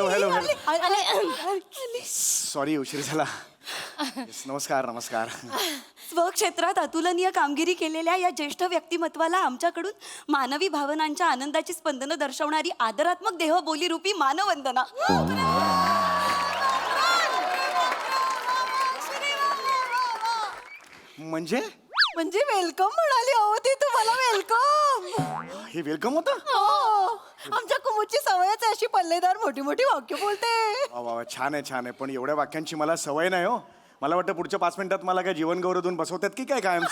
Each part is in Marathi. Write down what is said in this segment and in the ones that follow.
हॅलो हॅलो आले. सॉरी उशीर झाला. नमस्कार नमस्कार. स्वक्षेत्रात अतुलनीय कामगिरी केलेल्या या ज्येष्ठ व्यक्तिमत्वाला आमच्याकडून मानवी भावनांच्या आनंदाची स्पंदनं दर्शवणारी आदरात्मक देहबोली रूपी मानवंदना. म्हणजे म्हणजे वेलकम म्हणाली अहो ती तुम्हाला वेलकम. हे वेलकम होतं. आमच्या कुमुदची सवयच आहे अशी पल्लेदार मोठी मोठी वाक्य बोलते. वा वा वा, छान आहे छान आहे. पण एवढ्या वाक्यांची मला सवय नाही हो. मला वाटतं पुढच्या 5 मिनिटात मला काय जीवन गौरव देऊन बसवतात की काय कायम.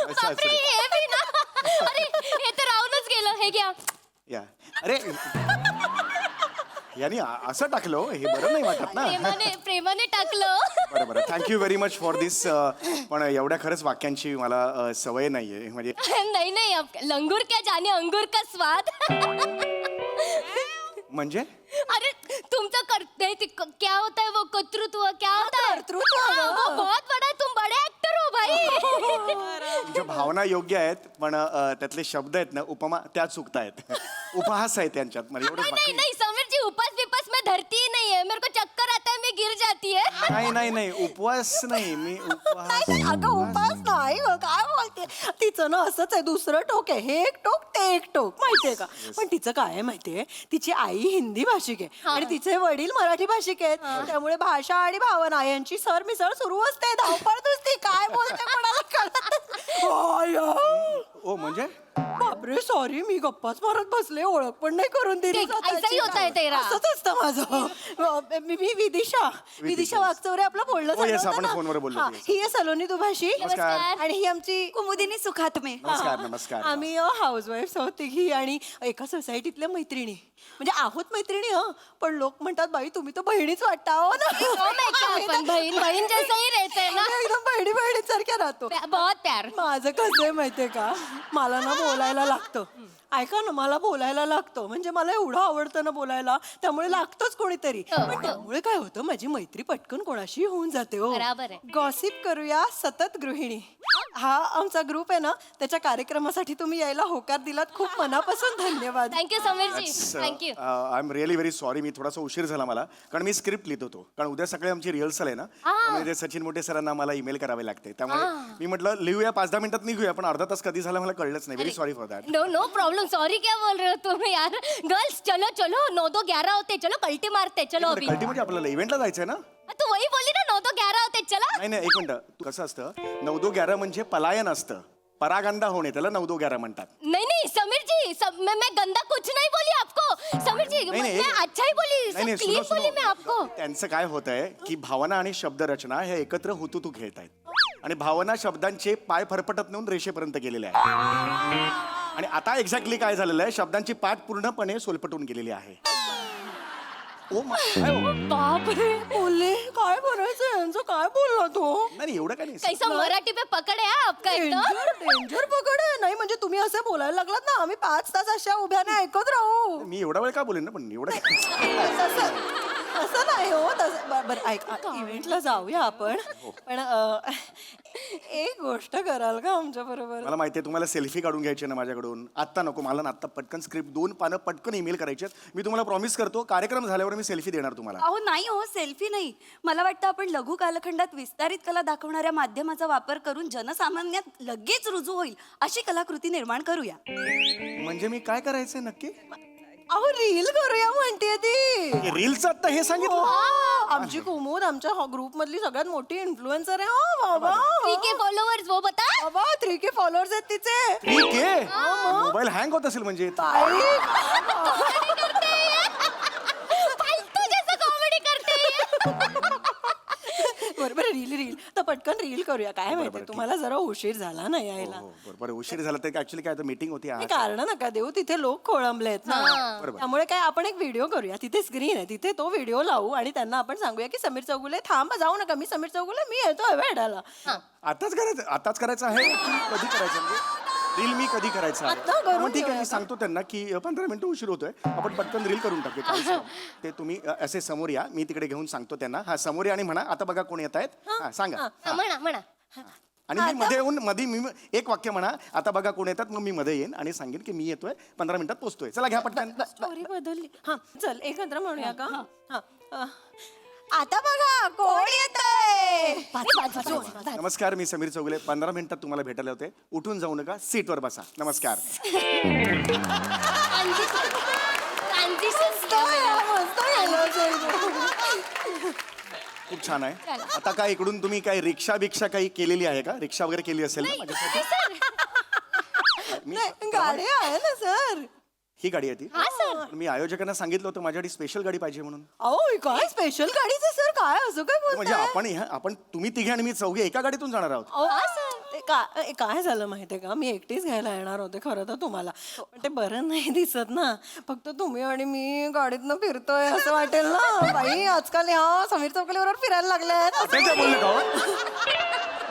बापरे, हे बी ना. अरे हे तर राहूनच गेलं. हे घ्या. या अरे यांनी असं टाकलं हो, हे बरं नाही वाटत ना. प्रेमाने टाकलं. बरं बरं, थँक्यू व्हेरी मच फॉर दिस. पण एवढ्या खरंच वाक्यांची मला सवय नाहीये. म्हणजे नहीं नहीं, लंगूर क्या जाने अंगूर का स्वाद. म्हणजे अरे तुमचं करते क्या होता है वो कर्तृत्व क्या होता है. कर्तृत्व? हाँ, वो बहुत बड़ा है. तुम बड़े एक्टर हो भाई. तुमच्या भावना योग्य आहेत पण त्यातले शब्द आहेत ना उपमा त्या चुकतायत. उपहास आहे त्यांच्यात. म्हणजे एवढंच नहीं बाकी नहीं समीर जी, उपास विपास में धरती ही नहीं है. मेरे को चक्कर आता है, मैं गिर जाती है. नाही नाही नाही उपवास नाही मी उपहास. अगं उपास नाही हो, काय बोलते. तिचं ना असंच आहे, दुसरं टोक आहे. हे एक टोक ते एक टोक माहितीये का. पण तिचं काय आहे माहितीये, तिची आई हिंदी भाषिक आहे आणि तिचे वडील मराठी भाषिक आहेत. त्यामुळे भाषा आणि भावना यांची सरमिसळ सुरू असते. धावपळ नुसती. काय बोलते कोणाला कळत नाही. ओ म्हणजे बापरे सॉरी, मी गप्पाच मारत बसले, ओळख पण नाही करून दिली ठीक, स्वतःची. ऐसाही होता है तेरा. असंच असतं माझं. मी विदिशा वागचौरे आपलं बोलणं हो, yes, झालं आपण होतं फोनवर ना. बोललो हा, होतो, yes. ही आहे सलोनी दुभाषी नमस्कार. आणि ही आमची कुमुदिनी सुखात्मे. नमस्कार नमस्कार. आम्ही हाऊसवाईफ आहोत ही आणि एका सोसायटीतल्या मैत्रिणी. म्हणजे आहोत मैत्रिणी पण लोक म्हणतात बाई तुम्ही तर बहिणीच वाटता हो ना. हो, मैं क्या, अपन बहन बहन जैसे ही रहते हैं ना. आम्ही एकदम बहिणी सारख्या राहतो. बहुत प्यार. माझं कसं आहे माहितीये का, मला ना बोलायला लागतं. ऐका ना, मला बोलायला लागतं. म्हणजे मला एवढं आवडतं ना बोलायला, त्यामुळे लागतंच कोणीतरी. पण त्यामुळे काय होतं, माझी मैत्री पटकन कोणाशी होऊन जाते हो. बराबर आहे. गॉसिप करूया सतत गृहिणी हा आमचा ग्रुप आहे ना, त्याच्या कार्यक्रमासाठी तुम्ही यायला होकार दिलात. खूप मनापासून धन्यवाद. Thank you Sameer ji, thank you. I am really very sorry. मी थोडासा उशीर झाला मला, कारण मी स्क्रिप्ट लिहित होतो. कारण उद्या सकाळी आमची रिहर्सल आहे ना, त्यामुळे ते सचिन मोठे सरांना मला ईमेल करावे लागते. त्यामुळे मी म्हटलं लिहूया 5-10 मिनिटात निघूया, पण अर्धा तास कधी झाला मला कळलंच नाही. Very sorry for that. No no problem. Sorry क्या बोल रहे हो तुम यार. गर्ल्स चलो चलो, 9-2-11 होते. चलो कल्टी मारते. चलो अभी. कल्टी म्हणजे आपल्याला इव्हेंटला जायचंय ना. तू वही बोली ना, 9-2-11 होते. चला. नाही नाही, एक मिनिट. कसं असतं, 9-2-11 म्हणजे पलायन असतं, परागंदा होणे, त्याला 9-2-11 म्हणतात. नहीं नहीं समीर जी, मैं गंदा कुछ नहीं बोली आपको. समीर जी नहीं, मैं अच्छा ही बोली. नाही नाही, क्लीन बोली मैं आपको. त्यांचं काय होत आहे की भावना आणि शब्दरचना हे एकत्र हुतुतू खेळतायत आणि भावना शब्दांचे पाय फरफटत नेऊन रेषेपर्यंत गेलेले आहे. आणि आता एक्झॅक्टली काय झालेलं आहे, शब्दांची पाठ पूर्णपणे सोलपटून गेलेली आहे. ओ काय हो? बापरे, बोलले काय करायचं यांचं, काय बोलला तो. नाही एवढं काय नाही. कैसा मराठी पे पकड़ है आपका एकदम. डेंजर पकड आहे. नाही म्हणजे तुम्ही असं बोलायला लागलात ना, आम्ही 5 तास अशा उभ्याने ऐकत राहू. मी एवढा वेळ का बोलेन ना, पण एवढं असं नाही हो. बरं ऐक, इव्हेंटला जाऊया आपण. पण एक गोष्ट कराल का आमच्या बरोबर. मला माहिती आहे तुम्हाला सेल्फी काढून घ्यायची ना माझ्याकडून. आत्ता नको मला ना, आत्ता पटकन स्क्रिप्ट 2 पानं पटकन ईमेल करायचे. मी तुम्हाला प्रॉमिस करतो कार्यक्रम झाल्यावर मी सेल्फी देणार तुम्हाला. अहो नाही हो, सेल्फी नाही. मला वाटतं आपण लघु कालखंडात विस्तारित कला दाखवणाऱ्या माध्यमाचा वापर करून जनसामान्यात लगेच रुजू होईल अशी कलाकृती निर्माण करूया. म्हणजे मी काय करायचंय नक्की. अहो रील करूया म्हणते ती. रीलचं आत्ता हे सांगितलं. आमची कुमुद आमच्या ग्रुप मधली सगळ्यात मोठी इन्फ्लुएन्सर आहे. हो बाबा. 3K फॉलोअर्स वो बता. बाबा 3K फॉलोअर्स आहेत तिचे. ठीक आहे, मोबाईल हँग होत असेल म्हणजे. फालतू जैसा कॉमेडी करते है. बरोबर रील तर पटकन रील करूया. काय माहिती तुम्हाला जरा उशीर झाला ना यायला. बरोबर उशीर झाला तर ऍक्च्युली काय मीटिंग होती आज. कारण नका देऊ, तिथे लोक खोळंबले आहेत ना. त्यामुळे काय आपण एक व्हिडिओ करूया. तिथे स्क्रीन आहे, तिथे तो व्हिडिओ लावू आणि त्यांना आपण सांगूया की समीर चौगुले थांब, जाऊ नका, मी समीर चौगुले, मी येतोय भेटायला. आताच करायचं आहे की कधी करायचं म्हणजे रील मी कधी करायचं आता आहे. करून मग ठीक आहे, ठेवूया मी सांगतो त्यांना की 15 मिनिटं उशीर होतोय, आपण पटकन रील करून टाकूया. काहीच नाही. ते तुम्ही असे समोर या, मी तिकडे घेऊन सांगतो त्यांना. हा समोर या आणि म्हणा आता बघा कोण येत आहेत. हा सांगा. म्हणा म्हणा. आणि मी मध्ये येऊन मी एक वाक्य म्हणा, आता बघा कोण येतात, मग मी मध्ये येईन आणि सांगेन की मी येतोय, 15 मिनिटात पोहोचतोय. चला घ्या पटकन. स्टोरी बदलली. हा चल एकत्र म्हणूया का? हा आता बघा कोण येतंय. नमस्कार, मी समीर चौगुले. 15 मिनिटात तुम्हाला भेटायला होते. उठून जाऊ नका, सीटवर बसा. नमस्कार. खूप छान आहे. आता काय इकडून तुम्ही काय रिक्षा बिक्षा काही केलेली आहे का? रिक्षा वगैरे केली असेल ना माझ्यासाठी? नाही, गाडी आहे ना सर. ही गाडी आहे ती? हा सर. मी आयोजकांना सांगितलं होतं माझ्यासाठी स्पेशल गाडी पाहिजे म्हणून. अहो काय स्पेशल गाडीचे सर, काय असं काय म्हणजे बोलताय? आपण तुम्ही तिघे आणि मी चौघे एका गाडीतून जाणार आहोत. ते काय झालं माहितीये का, मी एकटीच घ्यायला येणार होते खरं तर तुम्हाला, पण ते बरं नाही दिसत ना, फक्त तुम्ही आणि मी गाडीतनं फिरतोय असं वाटेल ना. बाई आजकाल ह्या समीर चौकलीवर फिरायला लागल्यात. ते काय बोलले का हो?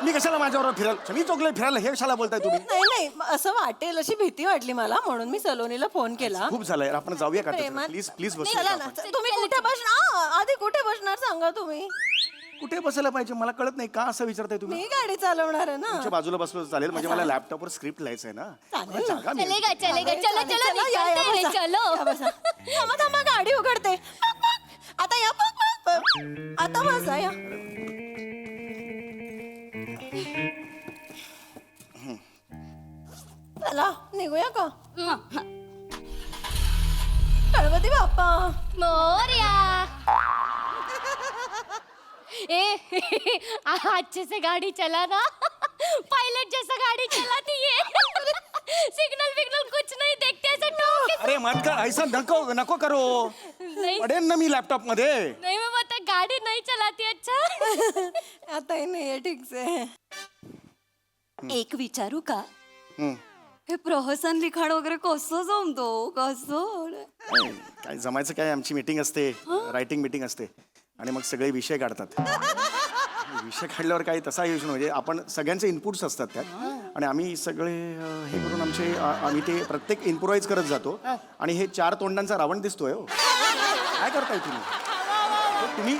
मी कशाला माझ्याबरोबर फिरायला, मी चौकले फिरायला, हे कशाला बोलताय तुम्ही? नाही असं वाटेल अशी भीती वाटली मला, म्हणून मी सलोनीला फोन केला. खूप झालंय, आपण जाऊया का? प्रेमात- प्लीज प्लीज नाही, बसूया चला का ना. आपण? तुम्ही कुठे बसणार? आधी कुठे बसणार सांगा तुम्ही. कुठे बसायला पाहिजे मला कळत नाही, का असं विचारताय तुम्ही? मी गाडी चालवणार आहे ना. तुमच्या बाजूला बसलो तर चालेल, म्हणजे मला लॅपटॉपवर स्क्रिप्ट लिहायचं आहे ना. चालेल मला जागा मिळेल. चलेगा चलेगा, चलो चलो चला, या, या, निकलते रे, बसा. चलो. या, बसा. थांबा थांबा, गाडी उघडते. आता या आता बसा या. चला निघूया का? गणपती बाप्पा. मोरया. ए अच्छे से गाड़ी चला ना, पायलट जैसा गाड़ी चलाती है. सिग्नल विग्नल कुछ नहीं देखते, ऐसे ठोक के. अरे मत कर, ऐसा नको नको करो, नहीं पडेन ना मी लॅपटॉप मध्ये. नहीं, मैं बता गाड़ी नहीं चलाती. अच्छा आता ही नाही ठीक से. एक विचारू का? हम्म. हे प्रहसन लिखाण वगैरे कसं जमतो? कसं? काय जमायचं काय, आमची मीटिंग असते, रायटिंग मीटिंग असते आणि मग सगळे विषय काढतात. विषय काढल्यावर काही तसा योजना, म्हणजे आपण सगळ्यांचे इनपुट्स असतात त्यात आणि आम्ही सगळे हे करून आम्ही ते प्रत्येक इम्प्रोवाइज करत जातो आणि हे 4 तोंडांचा रावण दिसतोय हो. काय करताय तुम्ही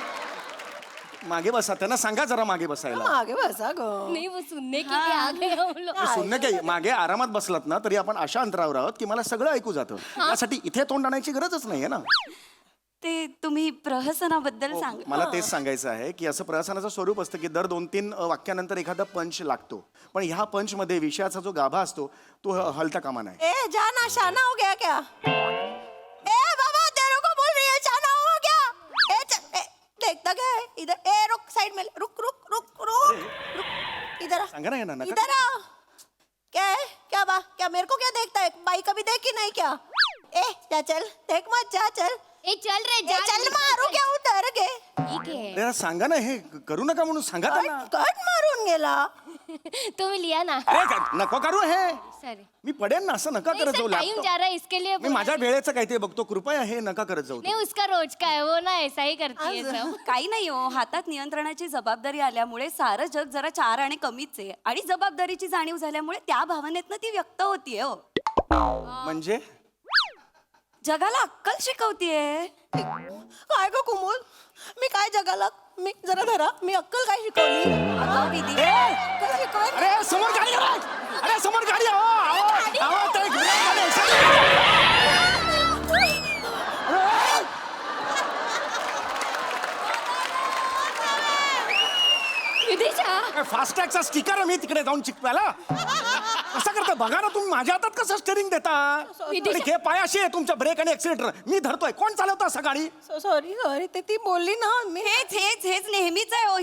मागे बसा, त्यांना सांगा जरा मागे बसायला. मागे बसा ग. नहीं, वो सुनने के लिए आ गए हम लोग. शून्य काही मागे आरामात बसलात ना तरी आपण अशा अंतरावर आहोत की मला सगळं ऐकू जातं. त्यासाठी इथे तोंड आणायची गरजच नाहीये ना. ते तुम्ही प्रहसनाबद्दल सांग. मला तेच सांगायचं आहे की असं प्रहसनाचं स्वरूप असतं की दर 2-3 वाक्यानंतर एखादा पंच लागतो, पण ह्या पंच मध्ये विषयाचा जो गाभा असतो तो हलता कामा नाही. ए जाना शाना हो गया क्या? ए बाबा तेरे को बोल रही है, शाना हो गया? देखता क्या है इधर? ए रुक, साइड में रुक रुक रुक रुक रुक, इधर आ, सांगा ना यांना, नका. इधर आ. क्या है? क्या मेरे को क्या देखता है? बाई कभी देखी नहीं क्या? ए जा चल, देख मत, जा चल. ए चल रे, ए, जा. चल मारू क्या उधर गे? ठीक है. अरे सांगा ना, हे करू नका म्हणून सांगा त्यांना. कट मारून गेला. तुम्ही लिया ना. अरे नको करू हे, सॉरी. मी पडेन ना, असं नका करत जाऊ. टाइम लॅपटॉप जा रहा है इसके लिए. मी माझ्या वेळेचं काय ते बघतो, कृपया हे नका करत जाऊ. नहीं, उसका रोज का है, वो ना ऐसा ही करती है सब. काही नाही हो, हातात नियंत्रणाची जबाबदारी आल्यामुळे सारं जग जरा 4 आणि कमीच आहे आणि जबाबदारीची जाणीव झाल्यामुळे त्या भावनेतनं ती व्यक्त होतीये हो. म्हणजे जगाला अक्कल शिकवतीये. काय ग कुमुल, मी काय जगाला, मी जरा धरा, मी अक्कल काय शिकवली? अगं विधी, अक्कल शिकवली. अरे समोर गाडी आहे! अरे समोर गाडी आहे! ते एक ब्रेक आहे. विदिशा, फास्टॅगचा स्टिकर आहे, मी तिकडे जाऊन चिकवायला कसं करता बघा ना तुम्ही. माझ्या हातात कसं स्टेरिंग देता? आणि हे पायाशी आहे तुमच्या ब्रेक आणि एक्सिलेटर, मी धरतोय. कोण चालवतो असं गाडी? सॉरी ते ती बोलली ना, मी हेच नेहमीच आहे हो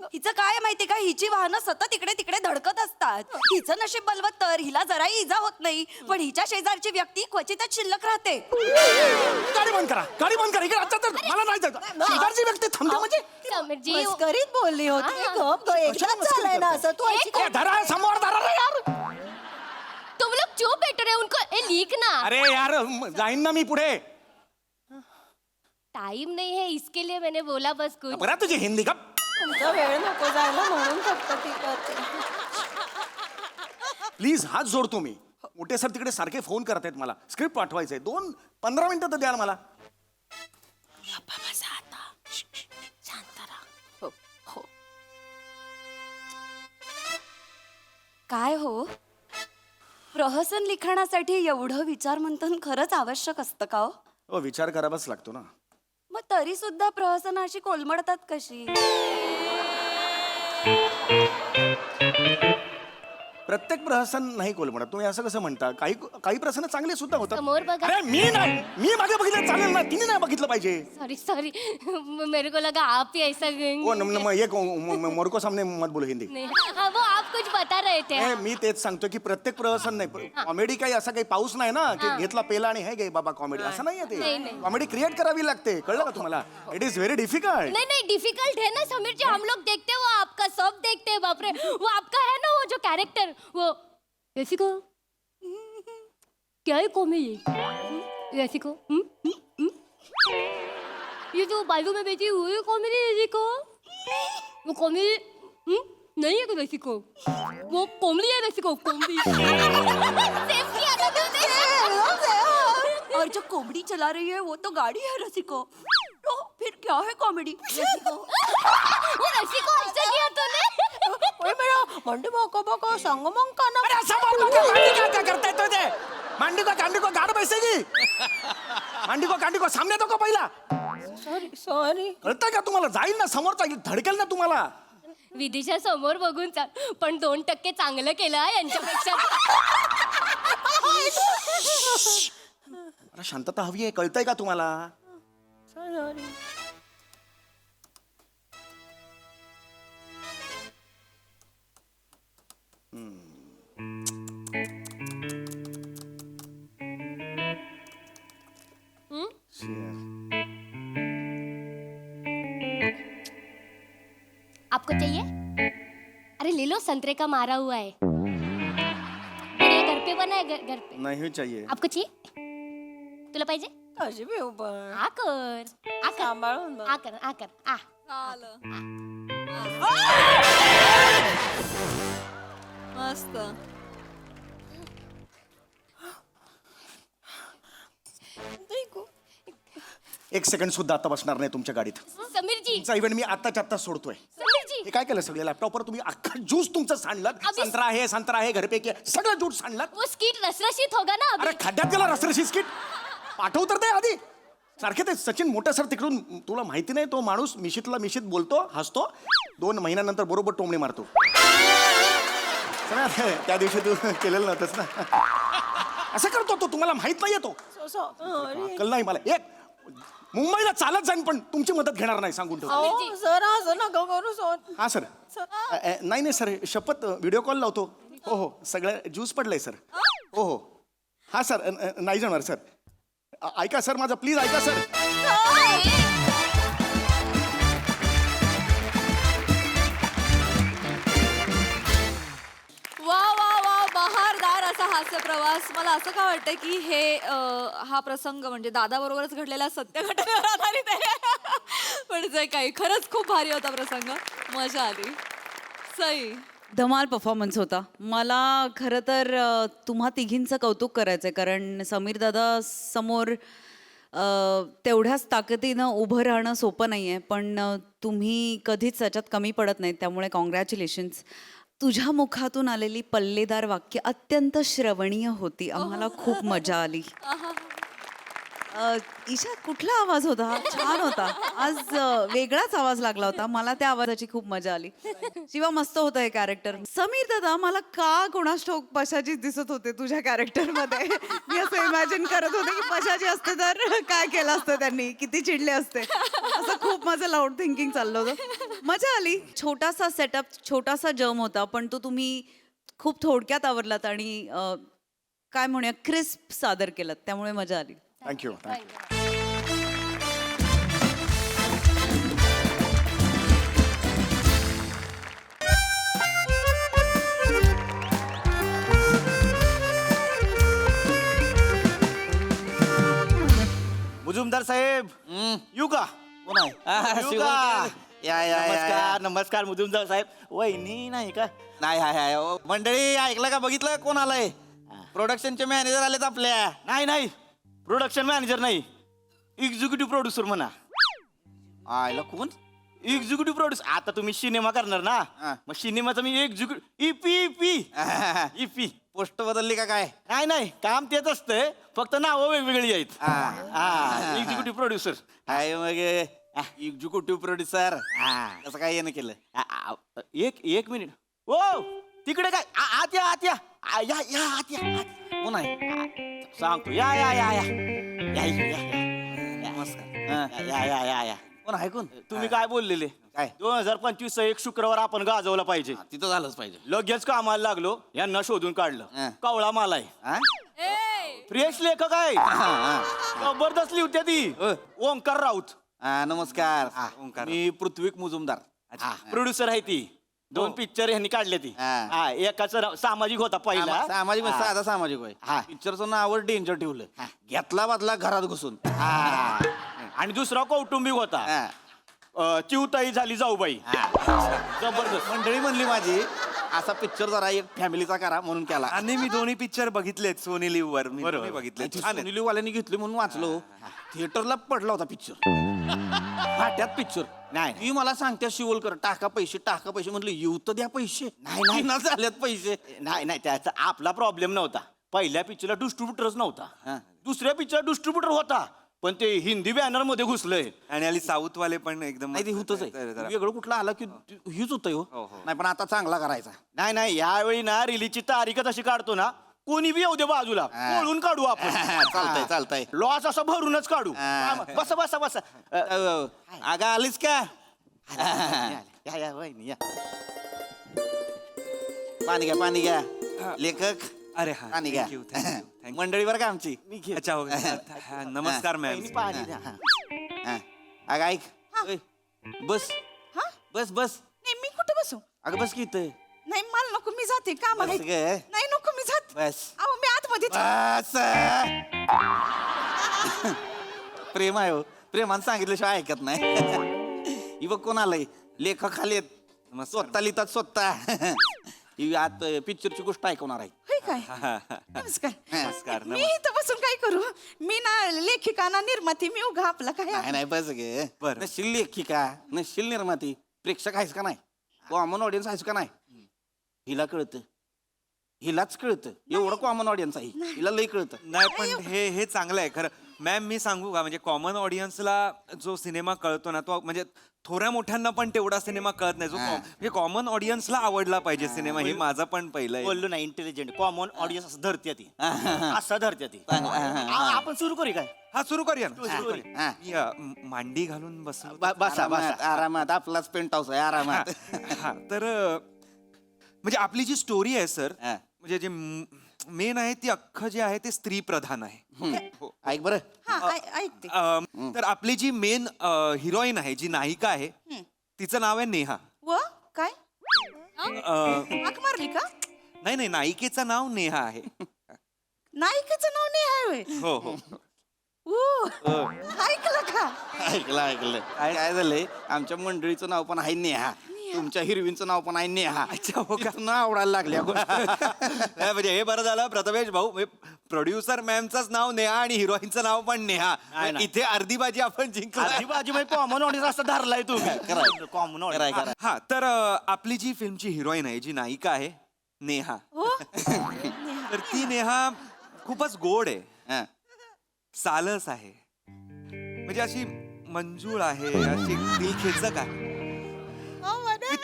हिचं काय माहितीये का, हिची वाहनं सतत इकडे तिकडे धडकत असतात. हिचं नशीब बलवत तर हिला जराही इजा होत नाही, पण हिच्या शेजारची व्यक्ती क्वचितच शिल्लक राहते. गाडी बंद करा, गाडी बंद करा. इकडे आता तर मला नाही जायचं. शेजारची व्यक्ती थांबते म्हणजे समीरजी, मस्करीत बोलली होती. हा. गप ग, एकदाच झालंय ना असं. तू ऐक ए, धरा समोर धरा रे यार. तुम लोग क्यों बैठ रहे हो? उनको ए लिख ना. अरे यार जाईन ना मी पुढे. टाइम नहीं है इसके लिए मैंने बोला बस कुछ. बघा तुझी हिंदी का. तुमचा वेळ नको जायला म्हणून फक्त ती करते. प्लीज हात जोडतो मी. मोठे सर तिकडे सारखे फोन करत आहेत मला, स्क्रिप्ट पाठवायचंय. 15 मिनिटं तर द्याल मला. बसा आता. शांत राहा. हो. काय हो, प्रहसन लिखाणासाठी एवढं विचारमंथन खरंच आवश्यक असतं का हो? हो, विचार करावाच लागतो ना. मग तरी सुद्धा प्रहसनाशी कोलमडतात कशी? प्रत्येक प्रहसन नाही कोलमडत. तुम्ही असं कसं म्हणता? काही काही प्रहसन चांगले सुद्धा होतात. समोर बघा. अरे मी नाही, मी मागे बघितलं चालेल ना, तिने नाही बघितलं पाहिजे. सॉरी सॉरी मेरे को लगा आप ही ऐसा ओ ये मोर को सामने मत बोलो हिंदी. नहीं हाँ वो आप कुछ बता रहे थे. ए, मी तेच सांगतो की प्रत्येक प्रहसन नाही, कॉमेडी काही असा काही पाऊस नाही ना की घेतला पेला आणि हे गे बाबा कॉमेडी, असं नाहीये ते. नाही, नाही. कॉमेडी क्रिएट करावी लागते, कळलं का तुम्हाला? It is very difficult. नहीं नहीं डिफिकल्ट है ना समीर जी, हम लोग देखते हैं वो आपका सब देखते हैं. बाप रे वो आपका है ना वो जो कैरेक्टर वो ऐसी को क्या है कॉमेडी ऐसी को ये जो बाजू में बैठी हुई है कॉमेडी ऐसी को वो कॉमेडी नहीं है वैसी को वो कॉमेडी है वैसी को कॉमेडी सेफ किया था तुमने. और जो कॉमेडी चला रही है वो तो गाड़ी है रसिको, तो फिर क्या है कॉमेडी? वो ऐसी को ऐसा किया तूने. ओय मेरा मंडी बको संग मग का ना. अरे असं बोल नका, मांडी का करताय तो ते? मांडी को गाड बैसेगी. मांडी को सामने तो को पहिला. सॉरी कळतंय का तुम्हाला? जाईल ना समोरचा, धडकेल ना तुम्हाला. विदिशा समोर बघून चाल, पण 2% चांगलं केलं हा यांच्यापेक्षा. अरे शांतता हवी आहे, कळतंय का तुम्हाला? सॉरी आपको चाहिए? अरे ले लो, संतरे का मारा हुआ है. मेरे घर पे बना है, घर पे. नाही चाहिए. आपको चाहिए? तुला पाहिजे? कशी बी उभं आकर सांभाळून बघ. आकर आकर आ. मस्त. एक सेकंड सुद्धा आता बसणार नाही तुमच्या गाडीत. समीर जी तुमचा इव्हेंट मी आत्ताच्या आत्ता सोडतोय. समीर जी हे काय केलं सगळे लॅपटॉपवर तुम्ही अख्खा ज्यूस तुमचं सांडलं. अभि- संत्रा आहे घरपैकी सगळं ज्यूस सांडलं. वो स्किट रसरशीत होगा ना अरे अभी. खड्ड्यात गेला रसरशी स्किट. पाठव तर दे आधी. सारखे ते सचिन मोठे सर तिकडून, तुला माहिती नाही तो माणूस मिशीतला मिशीत बोलतो, हसतो, 2 महिन्यानंतर बरोबर टोमणे मारतो. त्या दिवशी तू केलेलं नव्हतंच ना. असं करतो तो, तुम्हाला माहित नाही तो. सॉरी कल नाही मला. एक मुंबईला चालत जाईन पण तुमची मदत घेणार नाही, सांगून ठेवतो. अहो सर असं नका करू सर. हा सर. नाही सर, शपथ व्हिडिओ कॉल लावतो. हो सगळं ज्यूस पडलंय सर. हो हा सर, नाही जाणार सर. ऐका सर माझं, प्लीज ऐका सर. वा वा वा, बहारदार असा हास्य प्रवास. मला असं का वाटतं की हे हा प्रसंग म्हणजे दादा बरोबरच घडलेला सत्य घटनेवर आधारित आहे. पण जे काही खरंच खूप भारी होता प्रसंग, मजा आली. सई. धमाल परफॉर्मन्स होता. मला खरं तर तुम्हा तिघींचं कौतुक करायचं आहे, कारण समीर दादा समोर तेवढ्याच ताकदीनं उभं राहणं सोपं नाही आहे, पण तुम्ही कधीच त्याच्यात कमी पडत नाही, त्यामुळे कॉंग्रॅच्युलेशन्स. तुझ्या मुखातून आलेली पल्लेदार वाक्य अत्यंत श्रवणीय होती. आम्हाला खूप मजा आली. ईशा, कुठला आवाज होता हा? छान होता. आज वेगळाच आवाज लागला होता. मला त्या आवाजाची खूप मजा आली. शिवा, मस्त होतं हे कॅरेक्टर. समीर दादा, मला का कोणास ठाऊक पशाचीच दिसत होते तुझ्या कॅरेक्टरमध्ये. मी असं इमॅजिन करत होते की पशाची असते तर काय केलं असतं त्यांनी, किती चिडले असते. असं खूप माझं लाऊड थिंकिंग चाललं होतं. मजा आली. छोटासा सेटअप, छोटासा जम होता, पण तो तुम्ही खूप थोडक्यात आवरलात आणि काय म्हणूया क्रिस्प सादर केलात, त्यामुळे मजा आली. थँक्यू. मुजुमदार साहेब येऊ का? कोण आहे? येऊ का? नमस्कार नमस्कार मुजुमदार साहेब. वहिनी नाही का? नाही हाय हाय. मंडळी ऐकलं का, बघितलं कोण आलंय? प्रोडक्शनचे मॅनेजर आलेत आपल्या. नाही प्रोडक्शन मॅनेजर नाही, एक्झिक्युटिव्ह प्रोड्युसर म्हणा. आयला कोण? एक्झिक्युटिव्ह प्रोड्यूस आता तुम्ही सिनेमा करणार ना मग सिनेमाचं मी एक्झिक्युटिव्ह इपी पोस्ट बदलली का काय नाही काम तेच असतंय फक्त नावं वेगवेगळी आहेत एक्झिक्युटिव्ह प्रोड्युसर काय मग एक्झिक्युटिव्ह प्रोड्युसर कसं काय येणं केलं एक मिनिट ओ तिकडे काय आत या आत या कोण आहे सांगतो या नमस्कार कोण आहे कोण तुम्ही काय बोललेले काय? 2025 एक शुक्रवार आपण गाजवला पाहिजे तिथं झालंच पाहिजे लगेच कामाला लागलो यांना शोधून काढलं कवळा माल आहे हा? फ्रेश लेखक आहे जबरदस्त लिहित्या ती ओंकार राऊत नमस्कार ओंकार. मी पृथ्वीक मुजुमदार प्रोड्युसर आहे ती 2 पिक्चर ह्यांनी काढले ती एकाचं नाव सामाजिक होता पहिला सामाजिक साधा सामाजिक होय पिक्चरचं नावच डेंजर ठेवलं घेतला बदला घरात घुसून आणि दुसरा कौटुंबिक होता चिवताई झाली जाऊबाई जबरदस्त मंडळी म्हणली माझी असा पिक्चर जरा एक फॅमिलीचा करा म्हणून केला आणि मी दोन्ही पिक्चर बघितलेत सोनी लिव्ह वर मी दोन्ही बघितले सुनील वाल्यांनी घेतली म्हणून वाचलो थिएटरला पडला होता पिक्चर फाट्यात पिक्चर नाही. ती मला सांगते शिवलकर टाका पैसे म्हटलं येऊ तर द्या पैसे नाही ना झाल्यात पैसे नाही त्याचा आपला प्रॉब्लेम नव्हता पहिल्या पिक्चरला डिस्ट्रीब्युटरच नव्हता दुसऱ्या पिक्चर डिस्ट्रीब्युटर होता पण ते हिंदी बॅनर मध्ये घुसलंय आणि आली साऊथ वाले पण एकदम नाही ते होतच आहे वेगळं कुठलं आलं की हीच होतंय हो नाही पण आता चांगला करायचा नाही यावेळी ना रिलीजची तारीखच अशी काढतो ना कोणी बी येऊ दे बाजूला बोलून काढू आपण चालतंय लॉस असं भरूनच काढू बस अगं आलीस का पाणी घ्या लेखक अरे हा पाणी घ्या थँक्यू थँक्यू मंडळी बरं का आमची अच्छा हो हा, नमस्कार मॅम अगं ऐक ओय, बस बस नाही मी कुठे बसू अगं बस की इथं नाही मला नको मी जाते काम बस ग नाही नको मी जात बस अहो मी आतमध्ये बस प्रेम आहे हो प्रेमानं सांगितल्याशिवाय ऐकत नाही ही बघ कोण आलंय लेखक खाली आहेत स्वतः लिहितात स्वतः ही आत पिक्चरची गोष्ट ऐकवणार आहे होय काय नमस्कार नमस्कार मी इथं बसून काय करू मी ना लेखिका ना निर्माती मी उगा आपला काय नाही बस गे बरं. नशील लेखिका नशील निर्माती प्रेक्षक आहेस का नाही कॉमन ऑडियन्स आहेस का नाही हिला कळतं हिलाच कळतं एवढं कॉमन ऑडियन्स आहे हिला लई कळतं नाही पण हे चांगलं आहे खरं मॅम मी सांगू का म्हणजे कॉमन ऑडियन्सला जो सिनेमा कळतो ना तो म्हणजे थोड्या मोठ्यांना पण तेवढा सिनेमा कळत नाही जो म्हणजे कॉमन ऑडियन्सला आवडला पाहिजे सिनेमा हे माझं पण पहिलं आहे. बोललो ना इंटेलिजंट कॉमन ऑडियन्स असं धरते ती असं धरते ती आपण सुरू करू काय हा सुरू करूया ना सुरू करूया. हा. मी, मांडी घालून बसलो बसा आरामात आपलाच पेंट हाऊस आहे आरामात हा तर म्हणजे आपली जी स्टोरी आहे सर हा. म्हणजे जे मेन आहे ती अख्खं जे आहे ते स्त्री प्रधान आहे ऐक बरं ऐकते तर आपली जी मेन हिरोईन आहे जी नायिका आहे तिचं नाव आहे नेहा व काय अं, हाक मारली का नाही नायिकेचं नाव नेहा आहे नायिकेचं नाव नाही आहे होय हो हो ऐकलं का ऐकलं काय झालंय आमच्या मंडळीचं नाव पण आहे नेहा तुमच्या हिरवींचं नाव पण आहे नेहा अच्छा हो का नाव आवडायला लागल्या नाही, म्हणजे हे बरं झालं प्रथमेश भाऊ प्रोड्युसर मॅमचंच नाव नेहा आणि हिरोईनचं नाव पण नेहा नाही. इथे अर्धी बाजी आपण जिंकली आधी बाजू कॉमन ऑडियन्स असं धरलाय तुम्ही कॉमन ऑडियन्स हा तर आपली जी फिल्मची हिरोईन आहे जी नायिका आहे नेहा तर ती नेहा खूपच गोड आहे सालस आहे म्हणजे अशी मंजूळ आहे अशी दिलखेचक आहे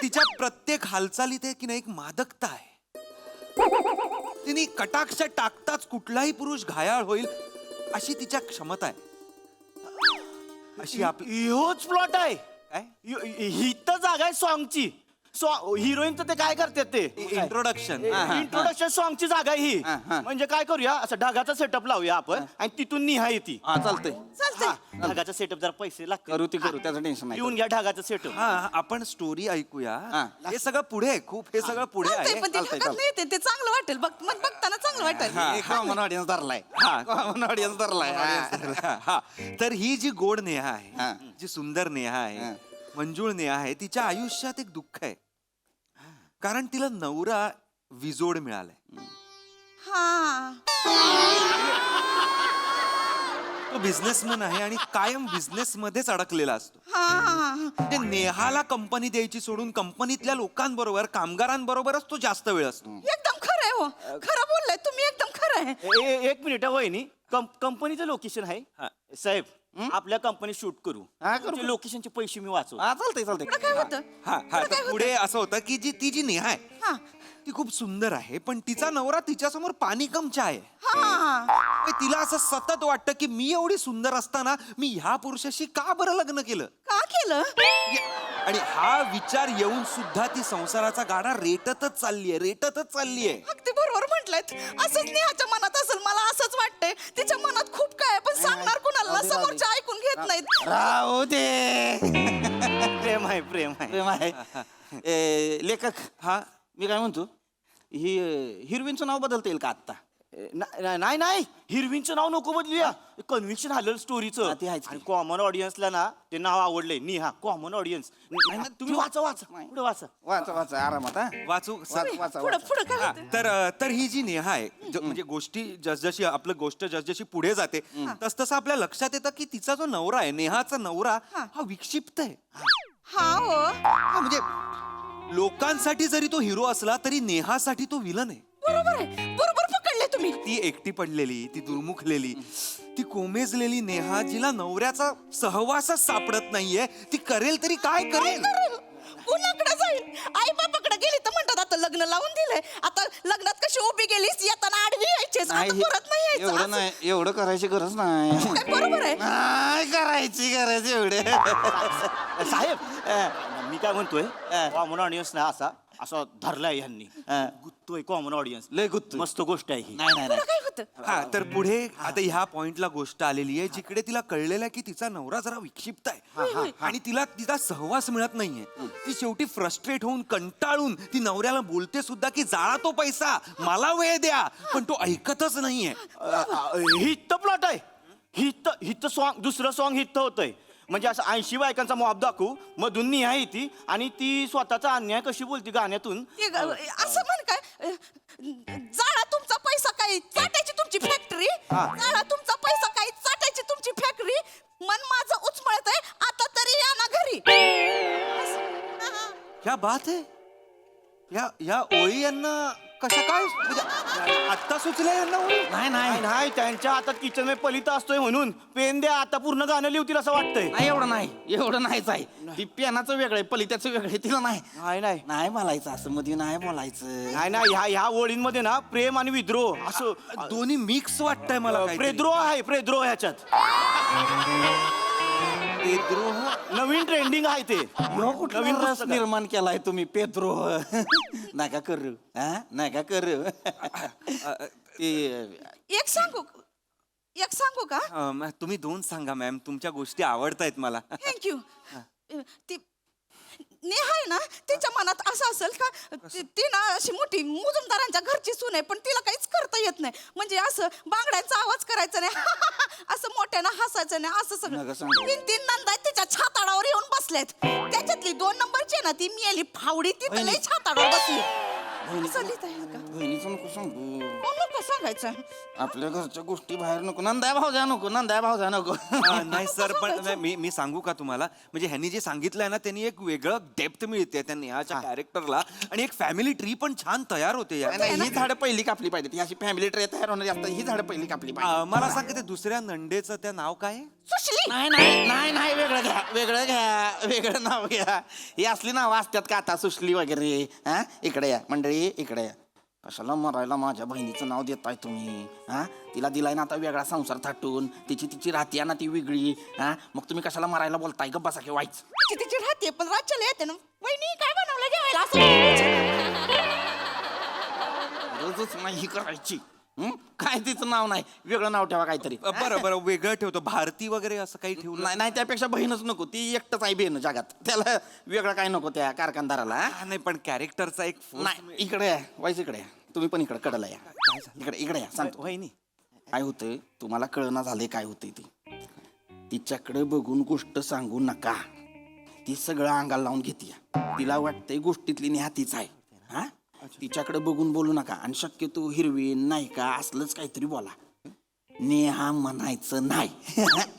तिच्या प्रत्येक हालचालीत आहे की नाही एक मादकता आहे तिने कटाक्ष टाकताच कुठलाही पुरुष घायाळ होईल अशी तिच्या क्षमता आहे अशी आपली ह्योच प्लॉट आहे काय ही तर जागा आहे सॉंगची हिरोईनचं ते काय करतात ते इंट्रोडक्शन इंट्रोडक्शन सॉंगची जागा आहे ही हा. म्हणजे काय करूया असं ढगाचा सेटअप लावूया आपण आणि तिथून निहा येते हा चालतंय ढगाचा सेटअप जरा पैसे लागतात करू ती करू त्याचं टेन्शन नाही येऊन घ्या ढगाचा सेटअप हा आपण स्टोरी ऐकूया हा. हे सगळं पुढे आहे, खूप हे सगळं पुढे आहे पण ते ढगात नाही येते ते चांगलं वाटेल बघ मग बघताना चांगलं वाटेल कॉमन ऑडियन्स धरलाय कॉमन ऑडियन्स धरलाय हा तर ही जी गोड नेहा हा. आहे जी सुंदर नेहा आहे मंजूळ नेहा आहे तिच्या आयुष्यात एक दुःख आहे कारण तिला नवरा विजोड मिळालाय हा तो बिझनेसमॅन आहे आणि कायम बिझनेस मध्येच अडकलेला असतो. म्हणजे नेहाला कंपनी द्यायची सोडून कंपनीतल्या लोकांबरोबर कामगारांबरोबरच तो जास्त वेळ असतो. एकदम खरं आहे हो, खरं बोललाय तुम्ही, एकदम खरं आहे. एक मिनिट वहिनी, कंपनीचं लोकेशन आहे साहेब, आपल्या कंपनी शूट करू. लोकेशनचे पैसे मी वाचू. हा चालतंय चालतंय. पुढं काय होतं? हा हा तर पुढे असं होतं की ती जी नेहा आहे ती खूप सुंदर आहे, पण तिचा नवरा तिच्यासमोर पाणी कम आहे. तिला असं सतत वाटतं की मी एवढी सुंदर असताना मी ह्या पुरुषाशी का बरं लग्न केलं. का केलं? आणि हा विचार येऊन सुद्धा ती संसाराचा गाडा रेटतच चाललीये. अगदी बरोबर म्हटलंयत. असंच नेहाच्या मनात असेल, मला असंच वाटतंय. तिच्या मनात खूप काय आहे, पण सांगणार कुणाला, समोरच्या ऐकून घेत नाहीत. राहू दे. प्रेम आहे, प्रेम आहे. लेखक, हा मी काय म्हणतो, ही हिरवींचं नाव बदलता येईल का आत्ता? नाही, हिरवींचं नाव नको बदलूया. कन्व्हिक्शन आलं स्टोरीचं. आणि कॉमन ऑडियन्सला ना ते नाव आवडलंय. निहा कॉमन ऑडियन्स. तुम्ही वाचा पुढे वाचा. वाचा आरामात. हा वाचू पुढं काय हा, होतं? तर ही जी नेहा आहे म्हणजे गोष्टी जसजशी आपलं गोष्ट जसजशी पुढे जाते तसतसं आपल्या लक्षात येतं की तिचा जो नवरा आहे, नेहाचा नवरा हा विक्षिप्त आहे. हा हो, हा, म्हणजे लोकांसाठी जरी तो हिरो असला तरी नेहासाठी तो विलन आहे. बरोबर आहे, बरोबर पकडले तुम्ही. ती एकटी पडलेली, ती दुर्मुखलेली, ती कोमेजलेली नेहा, जिला नवऱ्याचा सहवासच सापडत नाहीये, ती करेल तरी काय करेल. कुणाकडे जाईल? आई बापाकडे गेली तर म्हणतात आता लग्न लावून दिलंय, आता लग्नात कशी उभी गेलीस, येताना आडवी यायचीस, आता परत नाही यायचं. एवढं असं- नाही, एवढं करायची गरज नाही. काय बरोबर आहे. नाही करायची गरज एवढे. साहेब, मी काय म्हणतोय, कॉमन ऑडियन्स ना असा धरलाय यांनी. गुत्तोय कॉमन ऑडियन्स. लय गुत्तोय. मस्त गोष्ट आहे ही. नाही पुढं काय होतं? हा तर पुढे आता ह्या पॉइंटला गोष्ट आलेली आहे जिकडे तिला कळलेलं आहे की तिचा नवरा जरा विक्षिप्त आहे आणि तिला तिचा सहवास मिळत नाहीये. ती शेवटी फ्रस्ट्रेट होऊन कंटाळून ती नवऱ्याला बोलते सुद्धा की जाळा तो पैसा, मला वेळ द्या, पण तो ऐकतच नाहीये. हित प्लॉट आहे. हित सॉंग, दुसरं सॉंग हित होतंय. म्हणजे असं 80 बायकांचा मॉब दाखवू, मधून निहाय ती, आणि ती स्वतःचा अन्याय कशी बोलती गाण्यातून. असं म्हण काय, जाळा तुमचा पैसा काय चाटायची तुमची फॅक्टरी, जाळा तुमचा पैसा काय चाटायची तुमची फॅक्टरी, मन माझं उचमळत आहे, आता तरी या ना घरी. क्या बात आहे. या ओळी यांना कशा काय म्हणजे आत्ता सुचल्या यांना ओळी. नाही, त्यांच्या हातात किचन मध्ये पलिता असतोय म्हणून पेन द्या, आता पूर्ण गाणं लिहतील असं वाटतंय. नाही, एवढं नाहीच आहे. ती पेनाचं वेगळं आहे, पलित्याचं वेगळं आहे. तिला नाही बोलायचं असं, मध्ये नाही बोलायचं. नाही, ह्या ओळींमध्ये ना प्रेम आणि विद्रोह असं दोन्ही मिक्स वाटतंय मला काहीतरी. प्रेद्रोह ह्याच्यात. नवीन ट्रेंडिंग आहे ते. नवीन रस निर्माण केलाय तुम्ही, पेद्रो. नका करू, नका करू. एक सांगू का? तुम्ही दोन सांगा मॅम, तुमच्या गोष्टी आवडतायत मला. थँक्यू. ती नेहा आहे ना, तिच्या मनात असं असेल का ती ना अशी मोठी मुजुमदारांच्या घरची सून आहे, पण तिला काहीच करता येत नाही. म्हणजे असं बांगड्यांचा आवाज करायचा नाही, असं मोठ्यानं हसायचं नाही, असं नका सगळं. सांगू. 3 नंदा तिच्या छाताडावर येऊन बसलेत. त्याच्यातली 2 नंबरची ना, ती मेली फावडी, ती तर लई छाताडावर बसली. असं लिहिता येईल का? बहिणीचं नको सांगू, नको सांगायचं. आपल्या घरच्या गोष्टी बाहेर नको. नंदा भावजा नको. नाही सर, पण मी सांगू का तुम्हाला, म्हणजे ह्यांनी जे सांगितलंय ना, त्यांनी एक वेगळं डेप्थ मिळते त्या नेहाच्या कॅरेक्टरला, आणि एक फॅमिली ट्री पण छान तयार होते यात. नाही, ही झाडं पहिली कापली पाहिजे. ती अशी फॅमिली ट्रे तयार होणार असतात, ही झाडं पहिली कापली पाहिजे. मला सांग, ते दुसऱ्या नंडेचं त्या नाव काय आहे? सुशली. नाही, वेगळं नाव घ्या. ही असली नावं असतात का आता, सुशली वगैरे. हा, इकडे या मंडळी, इकडे या. कशाला मरायला माझ्या बहिणीचं नाव देताय तुम्ही? हा, तिला दिलाय ना आता वेगळा संसार थाटून, तिची राहते ना ती वेगळी. हा, मग तुम्ही कशाला मरायला बोलताय? गप्प बसा की व्हायच. तिची राहते, पण राज्याला येते ना. वहिनी काय बनवलं जेवायला असं? रोजच नाही ही करायची. काय तिचं नाव नाही, वेगळं नाव ठेवा काहीतरी. बरं वेगळं ठेवतो, भारती वगैरे असं काही ठेवलं. नाही, त्यापेक्षा बहीणच नको. ती एकटंच आहे बेन जगात, त्याला वेगळं काय नको त्या कारखानदाराला. नाही, पण कॅरेक्टरचा एक नाही, इकडे या, वाईस इकडे या. तुम्ही पण इकडे कडला या. इकडे या, सांगतो. वहिनी, काय होतंय तुम्हाला कळना झालंय काय होतंय ते. तिच्याकडे बघून गोष्ट सांगू नका. ती सगळं अंगाला लावून घेते. तिला वाटतंय गोष्टीतली नेहा तीच आहे. हा, तिच्याकडे बघून बोलू नका, आणि शक्यतो हिरवी नाही का असलंच काहीतरी बोला. नेहा म्हणायचं नाही.